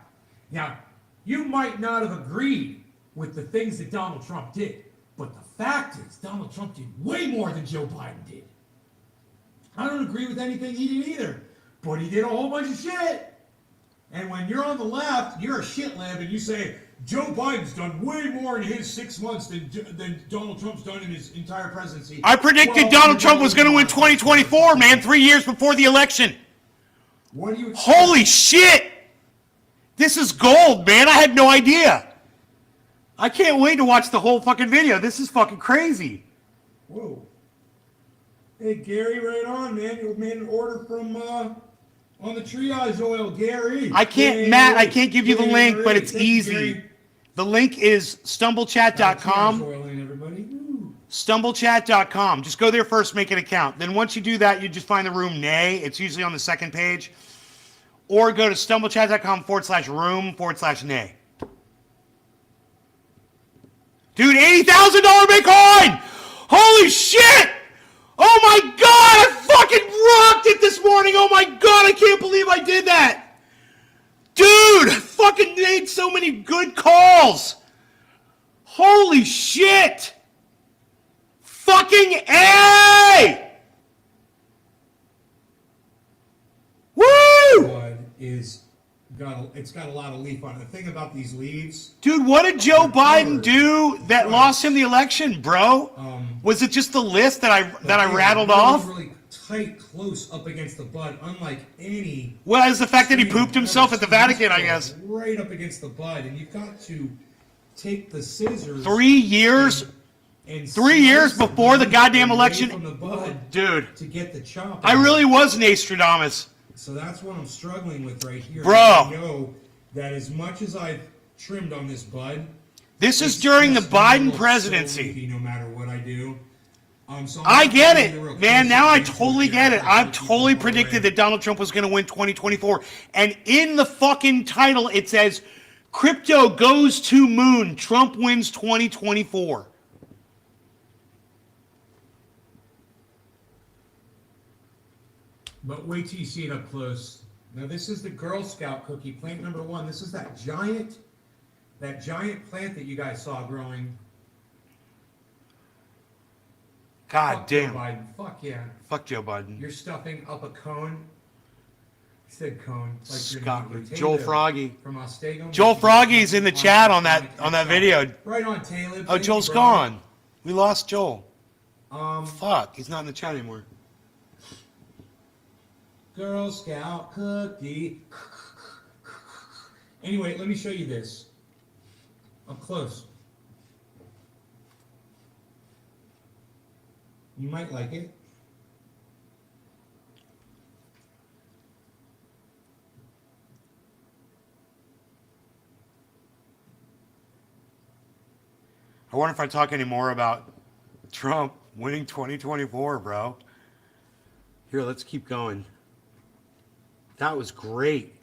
Now, you might not have agreed with the things that Donald Trump did, but the fact is Donald Trump did way more than Joe Biden did. I don't agree with anything he did either, but he did a whole bunch of shit. And when you're on the left, you're a shit lib, and you say, Joe Biden's done way more in his 6 months than Donald Trump's done in his entire presidency. I predicted Well, Donald Trump was going to win 2024, man, 3 years before the election. What do you expect? Holy shit! This is gold, man. I had no idea. I can't wait to watch the whole fucking video. This is fucking crazy. Whoa. Hey, Gary, right on, man. You made an order from on the triage oil, Gary. I can't, Gary, Matt, I can't give you the Gary, link, but it's thank you, easy. Gary. The link is Triage stumblchat.com. oil in, everybody. Woo. Stumblchat.com. Just go there first, make an account. Then once you do that, you just find the room Nay. It's usually on the second page. Or go to stumblchat.com/room/Nay. Dude, $80,000 Bitcoin! Holy shit! Oh my god, I fucking rocked it this morning! Oh my god, I can't believe I did that! Dude, I fucking made so many good calls! Holy shit! Fucking A! Woo! Bud it's got a lot of leaf on it. The thing about these leaves, Dude, what did Joe Biden do that lost him the election, bro? Was it just the list that I rattled really, off? really tight, close up against the bud, unlike any. Well, it's the fact that he pooped himself at the Vatican, I guess. Right up against the bud, and you've got to take the scissors. 3 years, and 3 years slice before the it goddamn away election. from the bud Dude, to get the chop. I really was Nostradamus. So that's what I'm struggling with right here. Bro. I know that as much as I've trimmed on this bud, This is it's during the just gonna Biden look so presidency. leafy no matter what I do. So I I'm get gonna do the real it, man. Now I close totally here. get it. I I've think totally people are predicted away. that Donald Trump was going to win 2024. And in the fucking title, it says, crypto goes to moon. Trump wins 2024. But wait till you see it up close. Now this is the Girl Scout cookie, plant number 1. This is that giant plant that you guys saw growing. God Fuck Joe damn. Biden. Fuck yeah. Fuck Joe Biden. You're stuffing up a cone. I said cone. Like you're Scott, not. Joel Froggy. From Ostego. Joel Froggy's in the chat on that video. Right on, Taylor. Oh, Joel's gone. We lost Joel. Fuck, he's not in the chat anymore. Girl Scout cookie. Anyway, let me show you this. Up close. You might like it. I wonder if I talk any more about Trump winning 2024, bro. Here, let's keep going. That was great.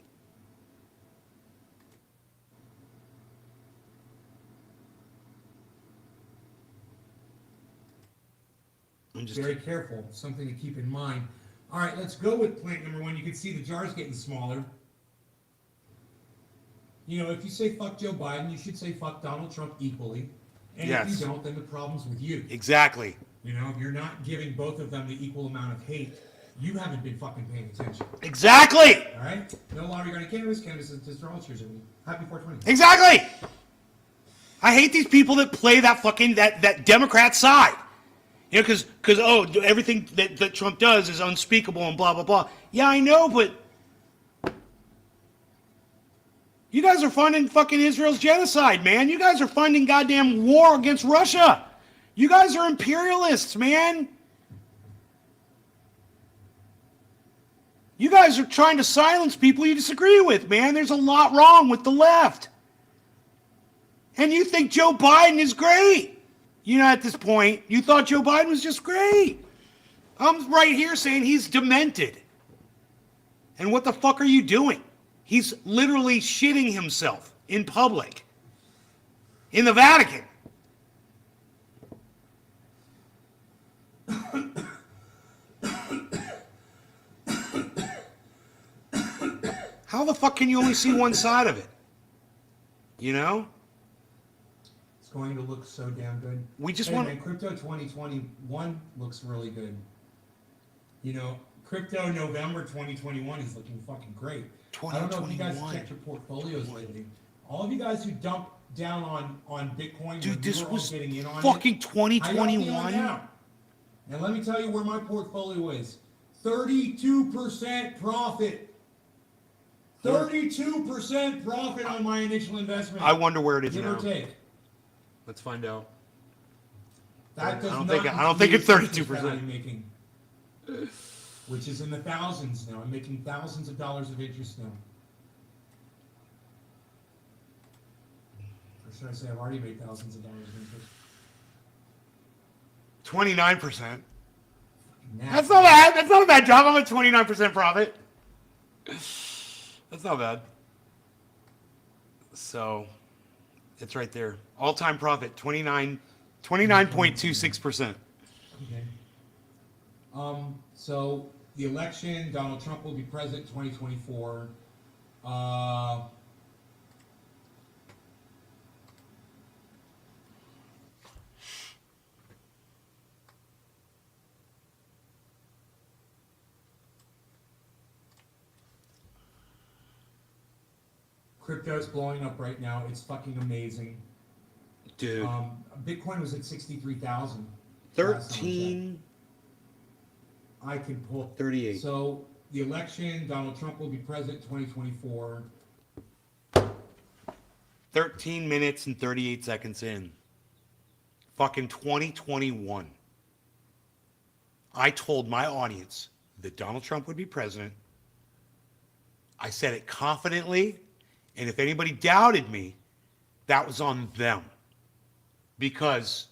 I'm just Very careful. Something to keep in mind. All right, let's go with plant number 1. You can see the jar's getting smaller. You know, if you say fuck Joe Biden, you should say fuck Donald Trump equally. And Yes. if you don't, then the problem's with you. exactly. You know, if you're not giving both of them the equal amount of hate, you haven't been fucking paying attention. Exactly. All right? No law regarding cannabis. Cannabis is just all cheers. Happy 420. Exactly. I hate these people that play that fucking that Democrat side. You know, because everything that Trump does is unspeakable and blah blah blah. Yeah, I know, but you guys are funding fucking Israel's genocide, man. You guys are funding goddamn war against Russia. You guys are imperialists, man. You guys are trying to silence people you disagree with, man. There's a lot wrong with the left. And you think Joe Biden is great. You know, at this point, you thought Joe Biden was just great. I'm right here saying he's demented. And what the fuck are you doing? He's literally shitting himself in public. In the Vatican. How the fuck can you only see one side of it? You know? It's going to look so damn good. We just Hey, want... man, Crypto 2021 looks really good. You know, Crypto November 2021 is looking fucking great. I don't know if you guys 2021. checked your portfolios lately. All of you guys who dump down on Bitcoin. Dude, when this we were all was getting in on fucking it. How y'all feeling 2021. now? And let me tell you where my portfolio is. 32% profit. 32% profit on my initial investment. I wonder where it is give now. or take. Let's find out. That does I don't not think it's include interest 32%. that I'm making, which is in the thousands now. I'm making thousands of dollars of interest now. Or should I say I've already made thousands of dollars of interest? 29%. Now, That's not bad. That's not a bad job. I'm at 29% profit. That's not bad. So, it's right there. All-time profit, 29.26%. Okay. So the election, Donald Trump will be president 2024. Crypto's blowing up right now. It's fucking amazing. Dude. Bitcoin was at 63,000. 13. I can pull 38. So the election, Donald Trump will be president 2024. 13 minutes and 38 seconds in. Fucking 2021. I told my audience that Donald Trump would be president. I said it confidently, and if anybody doubted me, that was on them. Because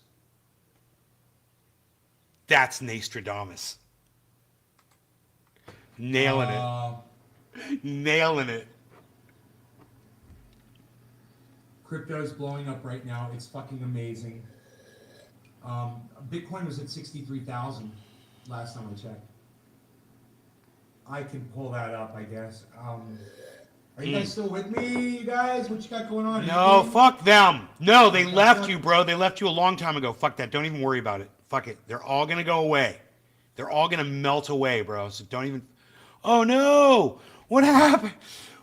that's Nostradamus. Nailing it. Nailing it. Crypto's blowing up right now. It's fucking amazing. Bitcoin was at 63,000 last time I checked. I can pull that up, I guess. Are you guys still with me, you guys? What you got going on? No, Anything? fuck them. No, they Okay, left fuck. you, bro. They left you a long time ago. Fuck that. Don't even worry about it. Fuck it. They're all gonna go away. They're all gonna melt away, bro. So don't even. Oh no! What happened?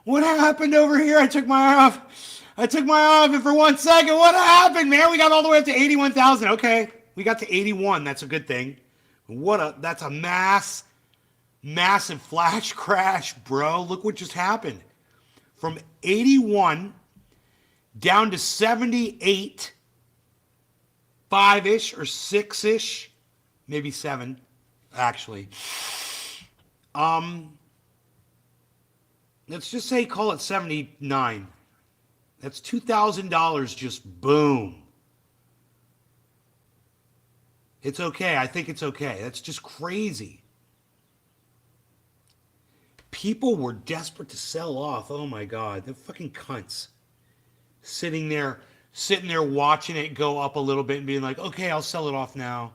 What happened over here? I took my eye off. I took my eye off it for 1 second. What happened, man? We got all the way up to 81,000. Okay, we got to 81. That's a good thing. That's a massive flash crash, bro. Look what just happened. From 81 down to 78, 5-ish or 6-ish, maybe 7, actually. Let's just say call it 79. That's $2,000 just boom. It's okay. I think it's okay. That's just crazy. People were desperate to sell off. Oh my God. They're fucking cunts. Sitting there watching it go up a little bit and being like, okay, I'll sell it off now.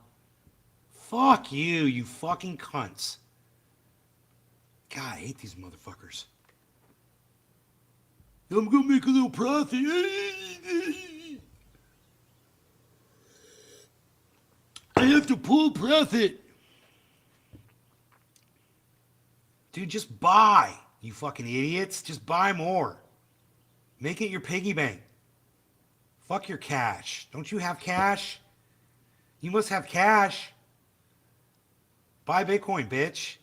Fuck you, you fucking cunts. God, I hate these motherfuckers. I'm gonna make a little profit. I have to pull profit. Dude, just buy, you fucking idiots. Just buy more. Make it your piggy bank. Fuck your cash. Don't you have cash? You must have cash. Buy Bitcoin, bitch.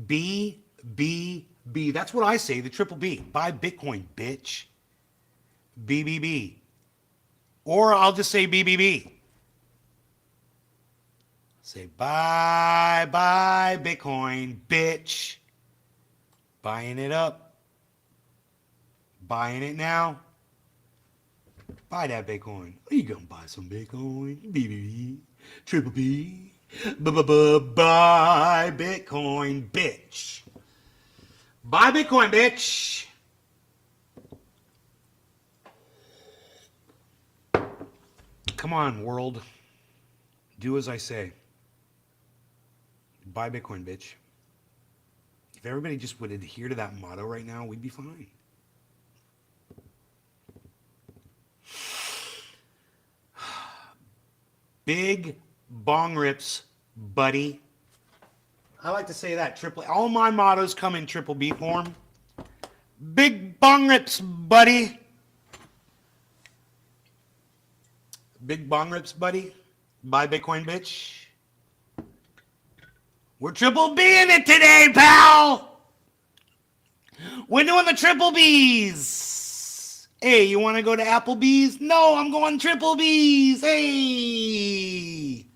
B. That's what I say, the triple B. Buy Bitcoin, bitch. BBB. Or I'll just say BBB. Say bye Bitcoin, bitch. Buying it up. Buying it now. Buy that Bitcoin. Are you gonna buy some Bitcoin? BBB. Triple B. Buy Bitcoin, bitch. Buy Bitcoin, bitch. Come on, world. Do as I say. Buy Bitcoin, bitch. If everybody just would adhere to that motto right now, we'd be fine. Big bong rips, buddy. I like to say that. All my mottos come in triple B form. Big bong rips, buddy. Big bong rips, buddy. Buy Bitcoin, bitch. We're triple B-ing it today, pal. We're doing the triple B's. Hey, you want to go to Applebee's? No, I'm going triple B's. Hey.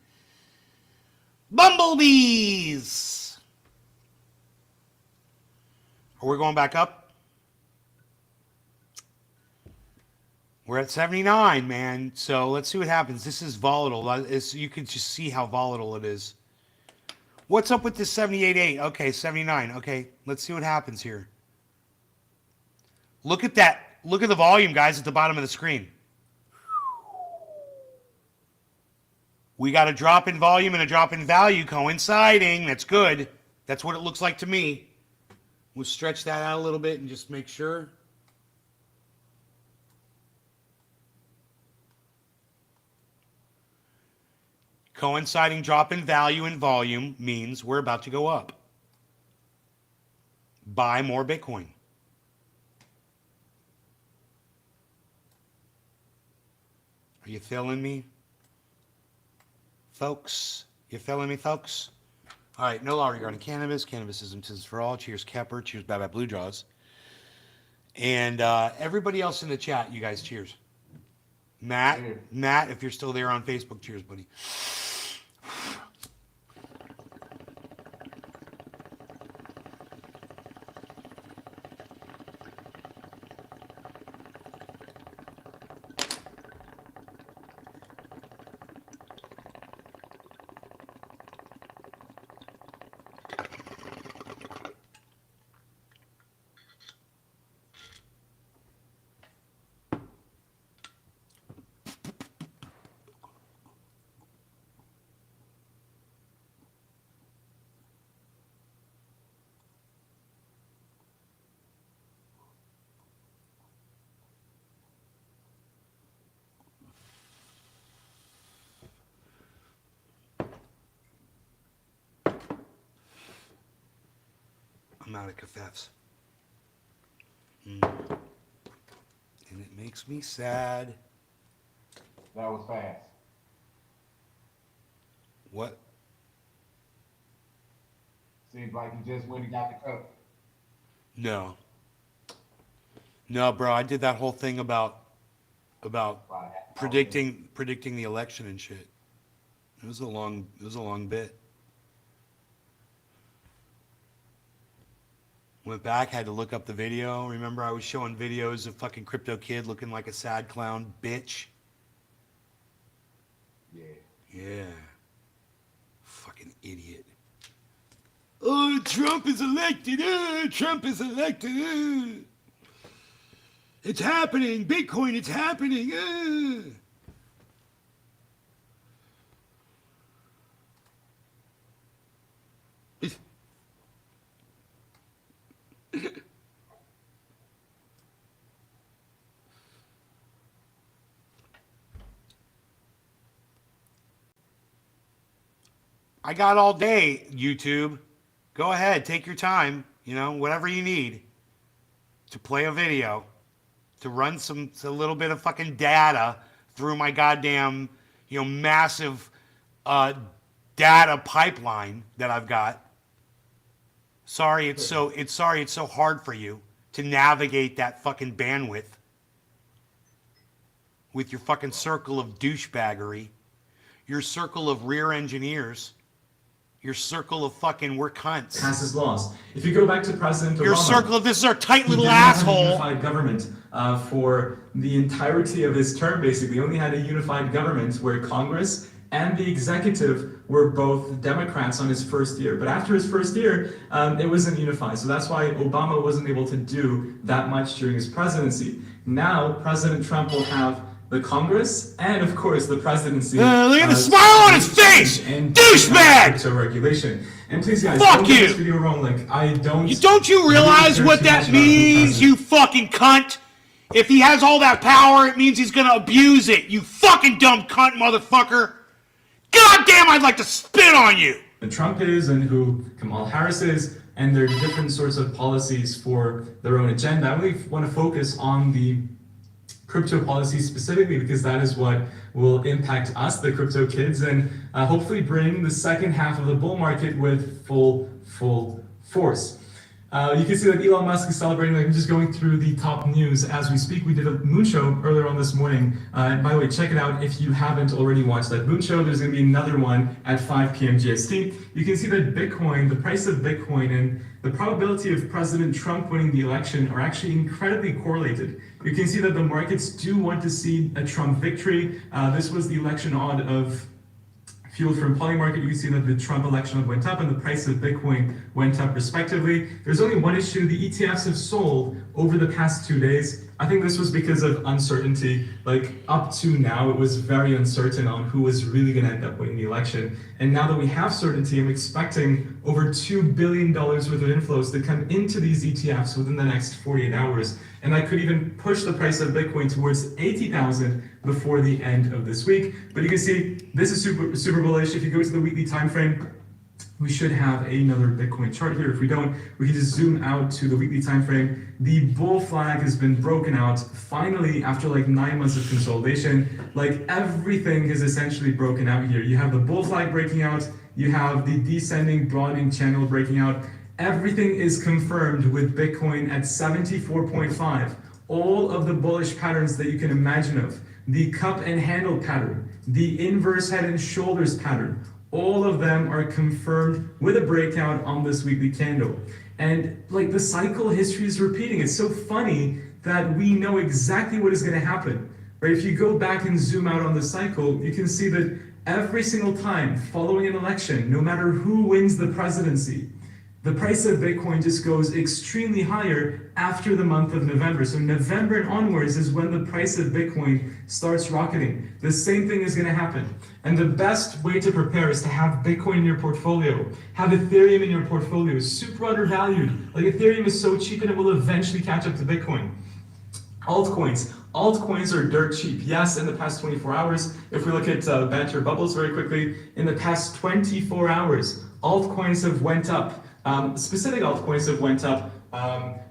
Bumblebees. Are we going back up? We're at 79, man. So let's see what happens. This is volatile. You can just see how volatile it is. What's up with this 78.8? Okay, 79. Okay, let's see what happens here. Look at that. Look at the volume, guys, at the bottom of the screen. We got a drop in volume and a drop in value coinciding. That's good. That's what it looks like to me. We'll stretch that out a little bit and just make sure. Coinciding drop in value and volume means we're about to go up. Buy more Bitcoin. Are you feeling me, folks? You feeling me, folks? All right, no law regarding cannabis. Cannabis is for all. Cheers, Kepper. Cheers, Bad Blue Jaws. And everybody else in the chat, you guys, cheers. Matt, if you're still there on Facebook, cheers, buddy. I'm out of cafes. And it makes me sad. That was fast. What? Seems like you just went and got the cup. No. No, bro, I did that whole thing about predicting the election and shit. It was a long bit. Went back, had to look up the video. Remember, I was showing videos of fucking Crypto Kid looking like a sad clown bitch. Yeah. Yeah. Fucking idiot. Oh, Trump is elected. Trump is elected. It's happening. Bitcoin, it's happening. I got all day, YouTube. Go ahead, take your time, whatever you need to play a video, to run a little bit of fucking data through my goddamn, massive data pipeline that I've got. Sorry it's so hard for you to navigate that fucking bandwidth with your fucking circle of douchebaggery, your circle of rear engineers, your circle of fucking we're cunts. Passes laws. If you go back to President Obama, your circle of this is our tight little he didn't have a asshole. unified government for the entirety of his term. Basically, he only had a unified government where Congress and the executive were both Democrats on his first year. But after his first year, it wasn't unified. So that's why Obama wasn't able to do that much during his presidency. Now, President Trump will have the Congress and, of course, the presidency. Look at the smile on his face! Douchebag! Crypto regulation. And please, guys, Fuck don't get you. this video wrong. Like, Don't you realize what that means, you fucking cunt? If he has all that power, it means he's gonna abuse it. You fucking dumb cunt, motherfucker. God damn, I'd like to spit on you. Trump is and who Kamala Harris is, and there are different sorts of policies for their own agenda. I really want to focus on the crypto policy specifically because that is what will impact us, the crypto kids, and hopefully bring the second half of the bull market with full force. You can see that Elon Musk is celebrating. Like, I'm just going through the top news as we speak. We did a moon show earlier on this morning. And by the way, check it out if you haven't already watched that moon show. There's going to be another one at 5 p.m. GST. You can see that Bitcoin, the price of Bitcoin, and the probability of President Trump winning the election are actually incredibly correlated. You can see that the markets do want to see a Trump victory. This was the election odd of Fueled from Polymarket. You can see that the Trump election went up and the price of Bitcoin went up respectively. There's only one issue. The ETFs have sold over the past 2 days. I think this was because of uncertainty. Like, up to now, it was very uncertain on who was really going to end up winning the election. And now that we have certainty, I'm expecting over $2 billion worth of inflows to come into these ETFs within the next 48 hours. And I could even push the price of Bitcoin towards 80,000 before the end of this week. But you can see this is super bullish. If you go to the weekly time frame, we should have another Bitcoin chart here. If we don't, we can just zoom out to the weekly time frame. The bull flag has been broken out finally after like 9 months of consolidation. Like, everything is essentially broken out here. You have the bull flag breaking out, you have the descending broadening channel breaking out. Everything is confirmed with Bitcoin at 74.5. All of the bullish patterns that you can imagine of, the cup and handle pattern, the inverse head and shoulders pattern, all of them are confirmed with a breakout on this weekly candle. And like, the cycle history is repeating. It's so funny that we know exactly what is going to happen. Right? If you go back and zoom out on the cycle, you can see that every single time following an election, no matter who wins the presidency, the price of Bitcoin just goes extremely higher after the month of November. So November and onwards is when the price of Bitcoin starts rocketing. The same thing is going to happen. And the best way to prepare is to have Bitcoin in your portfolio, have Ethereum in your portfolio. Super undervalued. Like, Ethereum is so cheap and it will eventually catch up to Bitcoin. Altcoins are dirt cheap. Yes, in the past 24 hours, if we look at Banter Bubbles very quickly, in the past 24 hours, altcoins have went up. Specific altcoins have went up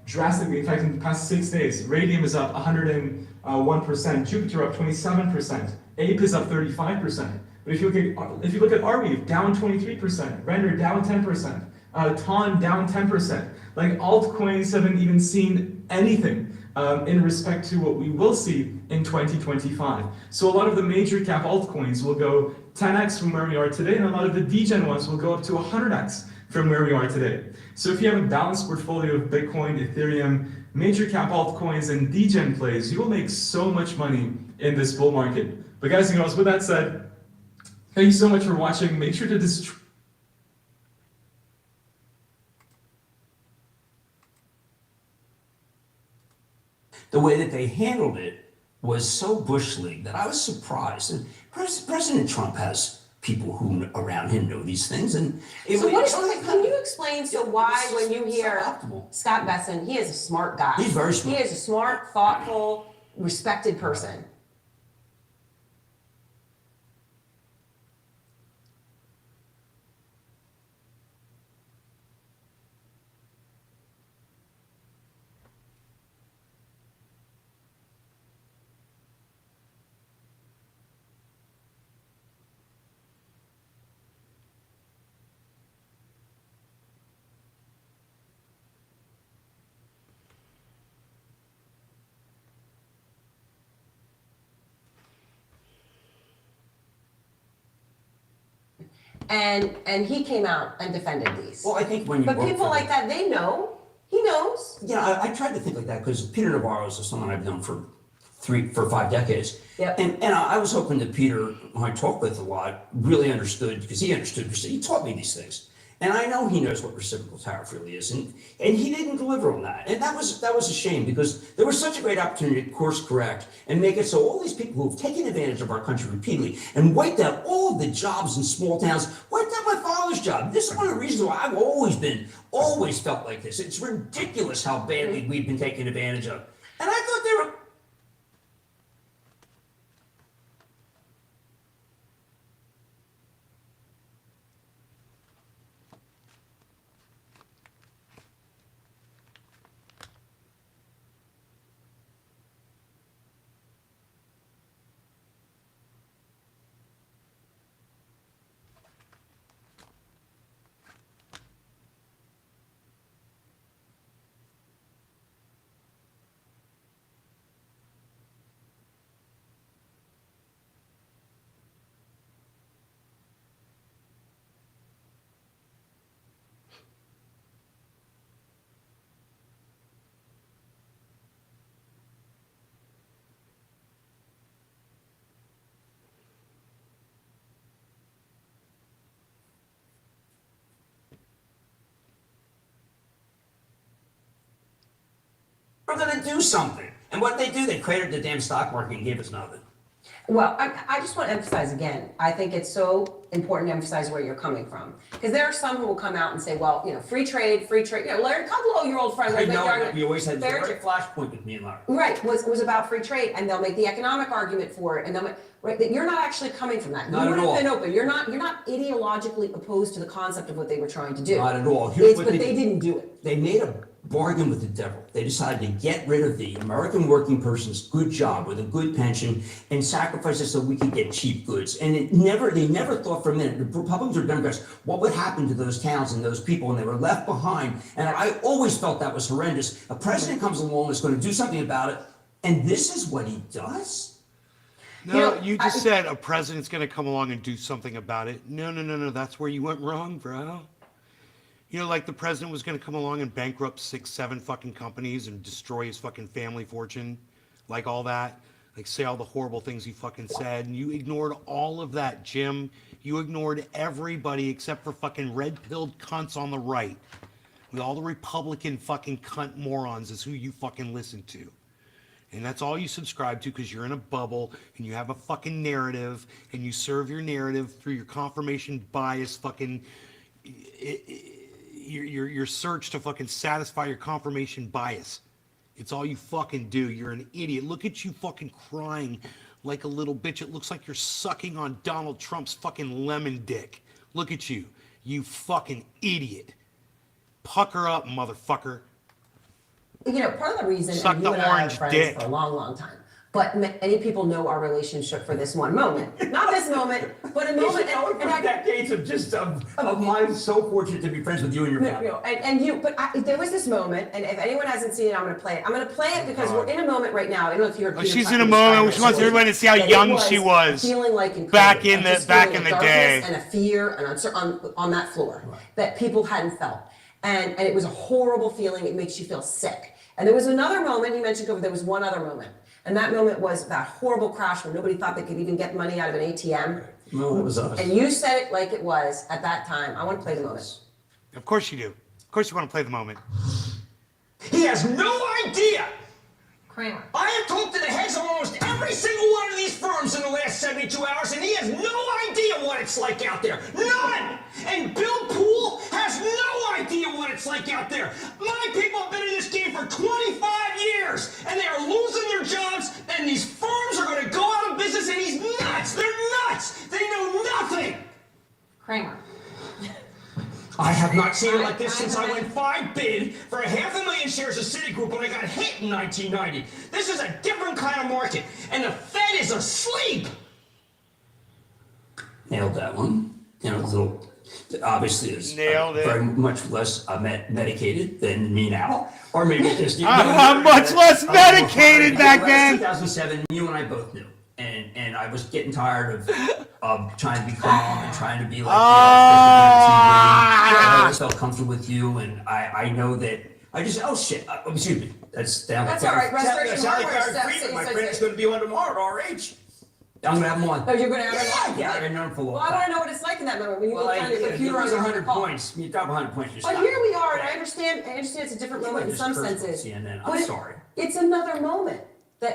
drastically. In fact, in the past 6 days, Radium is up 101%, Jupiter up 27%, Ape is up 35%. But if you look at Arweave, down 23%, Render down 10%, Ton down 10%. Like, altcoins haven't even seen anything in respect to what we will see in 2025. So a lot of the major cap altcoins will go 10x from where we are today, and a lot of the degen ones will go up to 100x from where we are today. So if you have a balanced portfolio of Bitcoin, Ethereum, major cap altcoins, and degen plays, you will make so much money in this bull market. But guys and girls, with that said, thank you so much for watching. Make sure to The way that they handled it was so Bush League that I was surprised. And President Trump has people who around him know these things. And So can you explain why when you hear Scott Besson, he is a smart guy. He's very smart. He is a smart, thoughtful, respected person. And he came out and defended these. Well, I think when you But work people for like that, they know. He knows. Yeah, I tried to think like that because Peter Navarro is someone I've known for 5 decades. Yep. And I was hoping that Peter, who I talk with a lot, really understood, because he understood, he taught me these things. And I know he knows what reciprocal tariff really is, and he didn't deliver on that. And that was a shame, because there was such a great opportunity to course correct and make it so all these people who have taken advantage of our country repeatedly and wiped out all of the jobs in small towns, wiped out my father's job. This is one of the reasons why I've always felt like this. It's ridiculous how badly we've been taken advantage of. And I thought they were. to do something. And what they do, they created the damn stock market and gave us nothing. Well, I just want to emphasize again, I think it's so important to emphasize where you're coming from. Because there are some who will come out and say, well, free trade, Larry Kudlow, your old friend. I know, you always had a flashpoint with me and Larry. Right, was about free trade, and they'll make the economic argument for it, and they'll make, right, that you're not actually coming from that. Not you at would all. have been open. You're not ideologically opposed to the concept of what they were trying to do. Not at all. But they didn't do it. They made a bargain with the devil. They decided to get rid of the American working person's good job with a good pension and sacrifice it so we could get cheap goods. And they never thought for a minute, the Republicans or Democrats, what would happen to those towns and those people when they were left behind. And I always felt that was horrendous. A president comes along that's going to do something about it, and this is what he does? No, you just said a president's going to come along and do something about it. No. That's where you went wrong, bro. Like the president was going to come along and bankrupt 6, 7 fucking companies and destroy his fucking family fortune. Like all that. Like say all the horrible things he fucking said. And you ignored all of that, Jim. You ignored everybody except for fucking red-pilled cunts on the right. All the Republican fucking cunt morons is who you fucking listen to. And that's all you subscribe to because you're in a bubble and you have a fucking narrative and you serve your narrative through your confirmation bias fucking... Your search to fucking satisfy your confirmation bias. It's all you fucking do. You're an idiot. Look at you fucking crying like a little bitch. It looks like you're sucking on Donald Trump's fucking lemon dick. Look at you. You fucking idiot. Pucker up, motherfucker. Part of the reason, Suck and you the and I are orange friends dick. for a long, long time. But many people know our relationship for this one moment. Not this moment, but a moment. Decades of mine. So fortunate to be friends with you and your family. There was this moment, and if anyone hasn't seen it, I'm going to play it. I'm going to play it because we're in a moment right now. I don't know if you're. She's in a moment. She wants everybody to see how young she was. Feeling like back in the day, and a fear and on that floor that people hadn't felt, and it was a horrible feeling. It makes you feel sick. And there was another moment you mentioned. There was one other moment. And that moment was that horrible crash where nobody thought they could even get money out of an ATM. No, it was us. And you said it like it was at that time. I want to play the moment. Of course you do. Of course you want to play the moment. He has no idea. Kramer. I have talked to the heads of almost every single one of these firms in the last 72 hours, and he has no idea what it's like out there. None! And Bill Poole has no idea what it's like out there. My people have been in this game for 25 years, and they are losing their jobs, and these firms are going to go out of business, and he's nuts! They're nuts! They know nothing! Kramer. I have not seen it like this since I went 5 bid for 500,000 shares of Citigroup when I got hit in 1990. This is a different kind of market, and the Fed is asleep. Nailed that one. Obviously is very much less medicated than me now, or maybe just I'm much less medicated back then. 2007, you and I both knew. And I was getting tired of trying to be calm and trying to be like, I always felt comfortable with you, and I know that I just, excuse me, that's down. That's all right. Restoration Hardware. My friend is going to be on tomorrow at RH. I'm going to have him on. Oh, you're going to have him on? Yeah, I've known him for a long time. Well, I want to know what it's like in that moment when you look on your computer on 100 points. You drop 100 points. But here we are, and I understand it's a different moment in some senses. I'm sorry. It's another moment.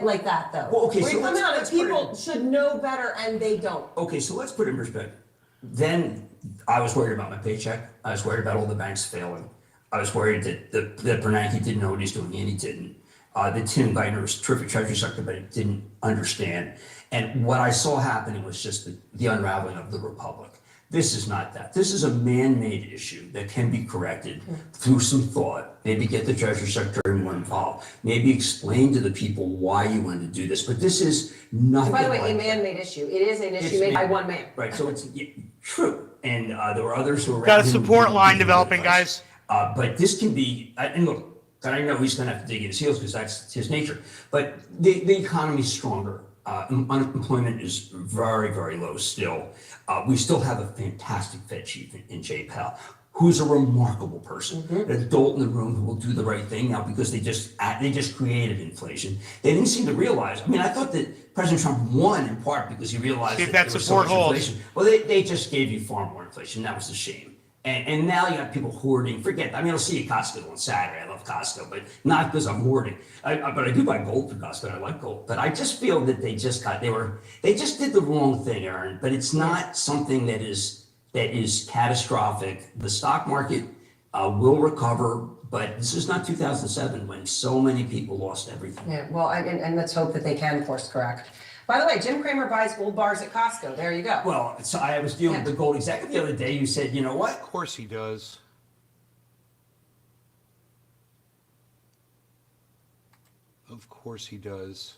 Like that though. Well, okay, where so you come out and people should know better and they don't. Okay, so let's put it in perspective. Then I was worried about my paycheck. I was worried about all the banks failing. I was worried that Bernanke didn't know what he's doing, and he didn't. That Tim Geithner was a terrific Treasury Secretary, but he didn't understand. And what I saw happening was just the unraveling of the Republic. This is not that. This is a man-made issue that can be corrected through some thought. Maybe get the Treasury Secretary more involved. Maybe explain to the people why you want to do this. But this is nothing. And by the way, like a man-made issue. It is an issue made by one man. Right. So it's true. And there were others who were got a support line developing, guys. But this can be. And look, I know he's going to have to dig in his heels because that's his nature. But the economy's stronger. Unemployment is very, very low still. We still have a fantastic Fed chief in Jay Powell, who's a remarkable person, an adult in the room who will do the right thing now because they just created inflation. They didn't seem to realize. I mean, I thought that President Trump won in part because he realized that there was so much inflation. Well, they just gave you far more inflation. That was a shame. And now you got people hoarding. Forget. I mean, I'll see you at Costco on Saturday. I love Costco, but not because I'm hoarding. But I do buy gold from Costco, and I like gold. But I just feel that they just did the wrong thing, Aaron. But it's not something that is catastrophic. The stock market will recover, but this is not 2007 when so many people lost everything. Yeah, well, and let's hope that they can course correct. By the way, Jim Cramer buys gold bars at Costco. There you go. Well, so I was dealing with the gold executive the other day. You said, you know what? Of course he does. Of course he does.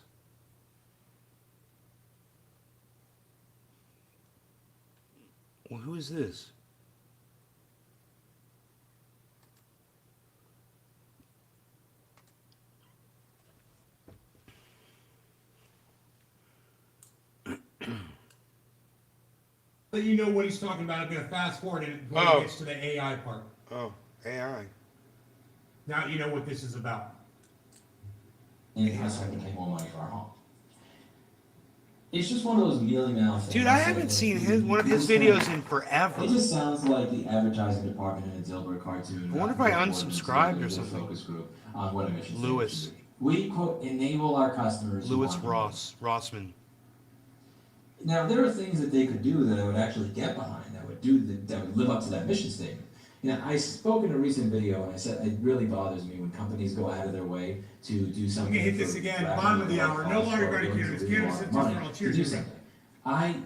Well, who is this? But you know what he's talking about. I'm going to fast forward and when Oh. it gets to the AI part. Oh, AI. Now you know what this is about. And it has to pay more money for our home. It's just one of those mealy mouth things. Dude, I haven't seen one of his videos in forever. It just sounds like the advertising department in a Dilbert cartoon. I wonder if I unsubscribed or something. Focus group on what emissions Lewis. should be. We quote enable our customers. who Lewis want Rossman. Now there are things that they could do that I would actually get behind. That would live up to that mission statement. You know, I spoke in a recent video and I said it really bothers me when companies go out of their way to do something. Let me hit this again, bottom of the hour. No longer gonna hear this. Candace and Tucker, I'll cheers you.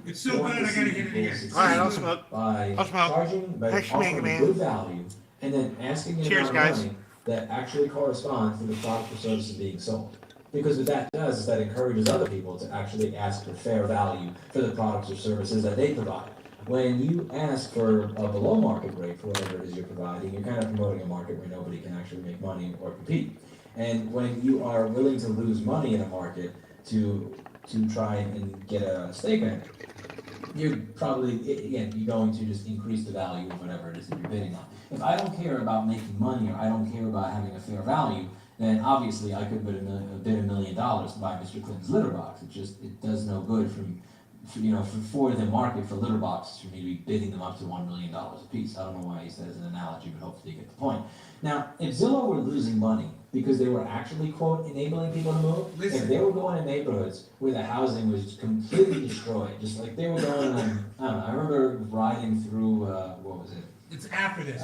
It's so good, I gotta hit it again. All right, I'll smoke. By I'll smoke. charging, by Thanks for making offering me. good value, and then asking an Cheers, amount of guys. money that actually corresponds to the product or services being sold. Because what that does is that encourages other people to actually ask for fair value for the products or services that they provide. When you ask for a below market rate for whatever it is you're providing, you're kind of promoting a market where nobody can actually make money or compete. And when you are willing to lose money in a market to try and get a stake in it, you're probably, again, you're going to just increase the value of whatever it is that you're bidding on. If I don't care about making money or I don't care about having a fair value, then obviously I could bid $1 million to buy Mr. Clinton's litter box. It does no good for the market for litter boxes for me to be bidding them up to $1 million a piece. I don't know why he said it as an analogy, but hopefully you get the point. Now, if Zillow were losing money because they were actually, quote, enabling people to move, if they were going in neighborhoods where the housing was completely destroyed, just like they were going on, I don't know, I remember riding through, what was it? It's after this.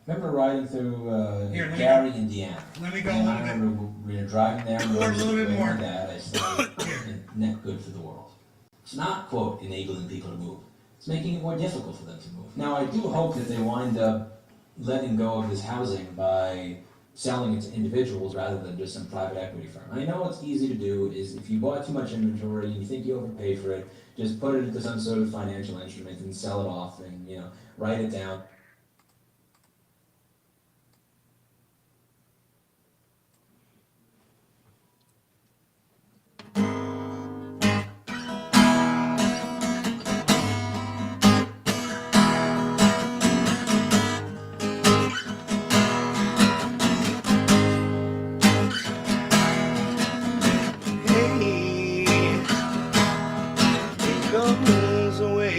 Remember riding through Here, let me Gary, Indiana. Let me go a And little I bit. remember driving there and More, a little bit more. That I said, net good for the world. It's not, quote, enabling people to move. It's making it more difficult for them to move. Now, I do hope that they wind up letting go of this housing by selling it to individuals rather than just some private equity firm. I know what's easy to do is if you bought too much inventory and you think you overpaid for it, just put it into some sort of financial instrument and sell it off and, write it down. Hey, it goes away.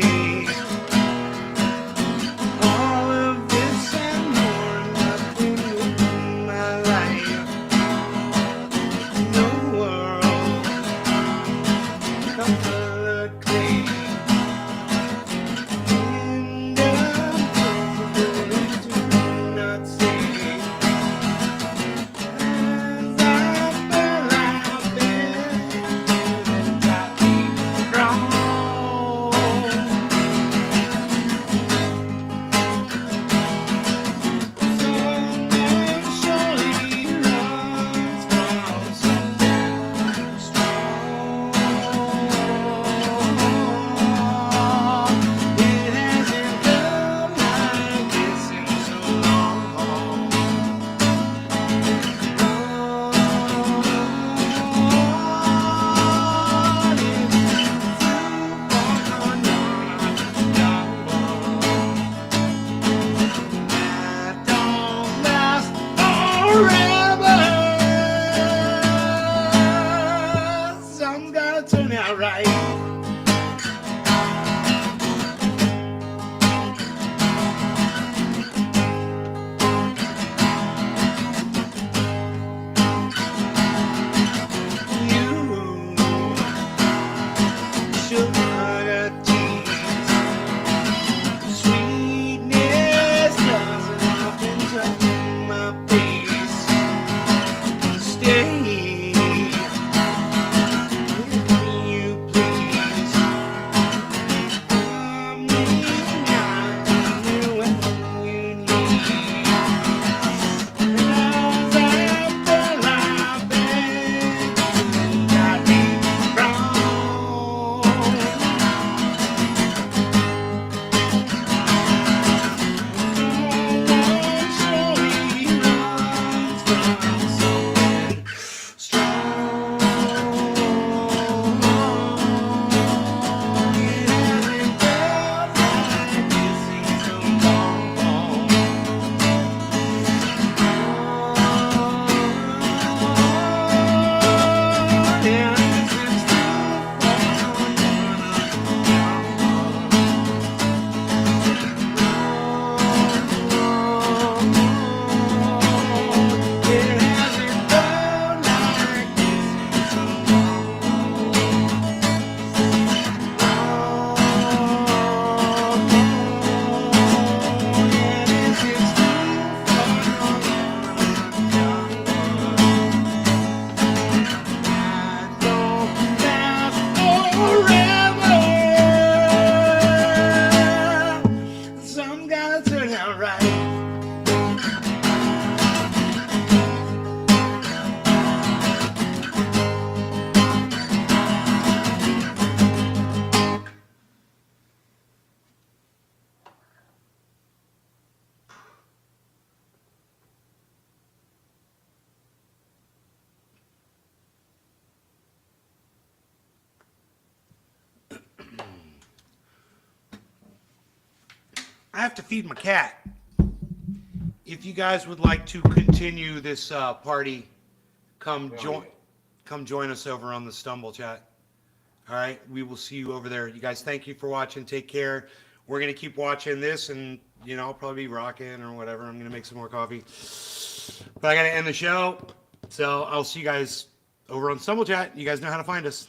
have to feed my cat. If you guys would like to continue this party, come join us over on the Stumble Chat. All right, we will see you over there. You guys, thank you for watching. Take care. We're gonna keep watching this, and I'll probably be rocking or whatever. I'm gonna make some more coffee, but I gotta end the show. So I'll see you guys over on Stumble Chat. You guys know how to find us.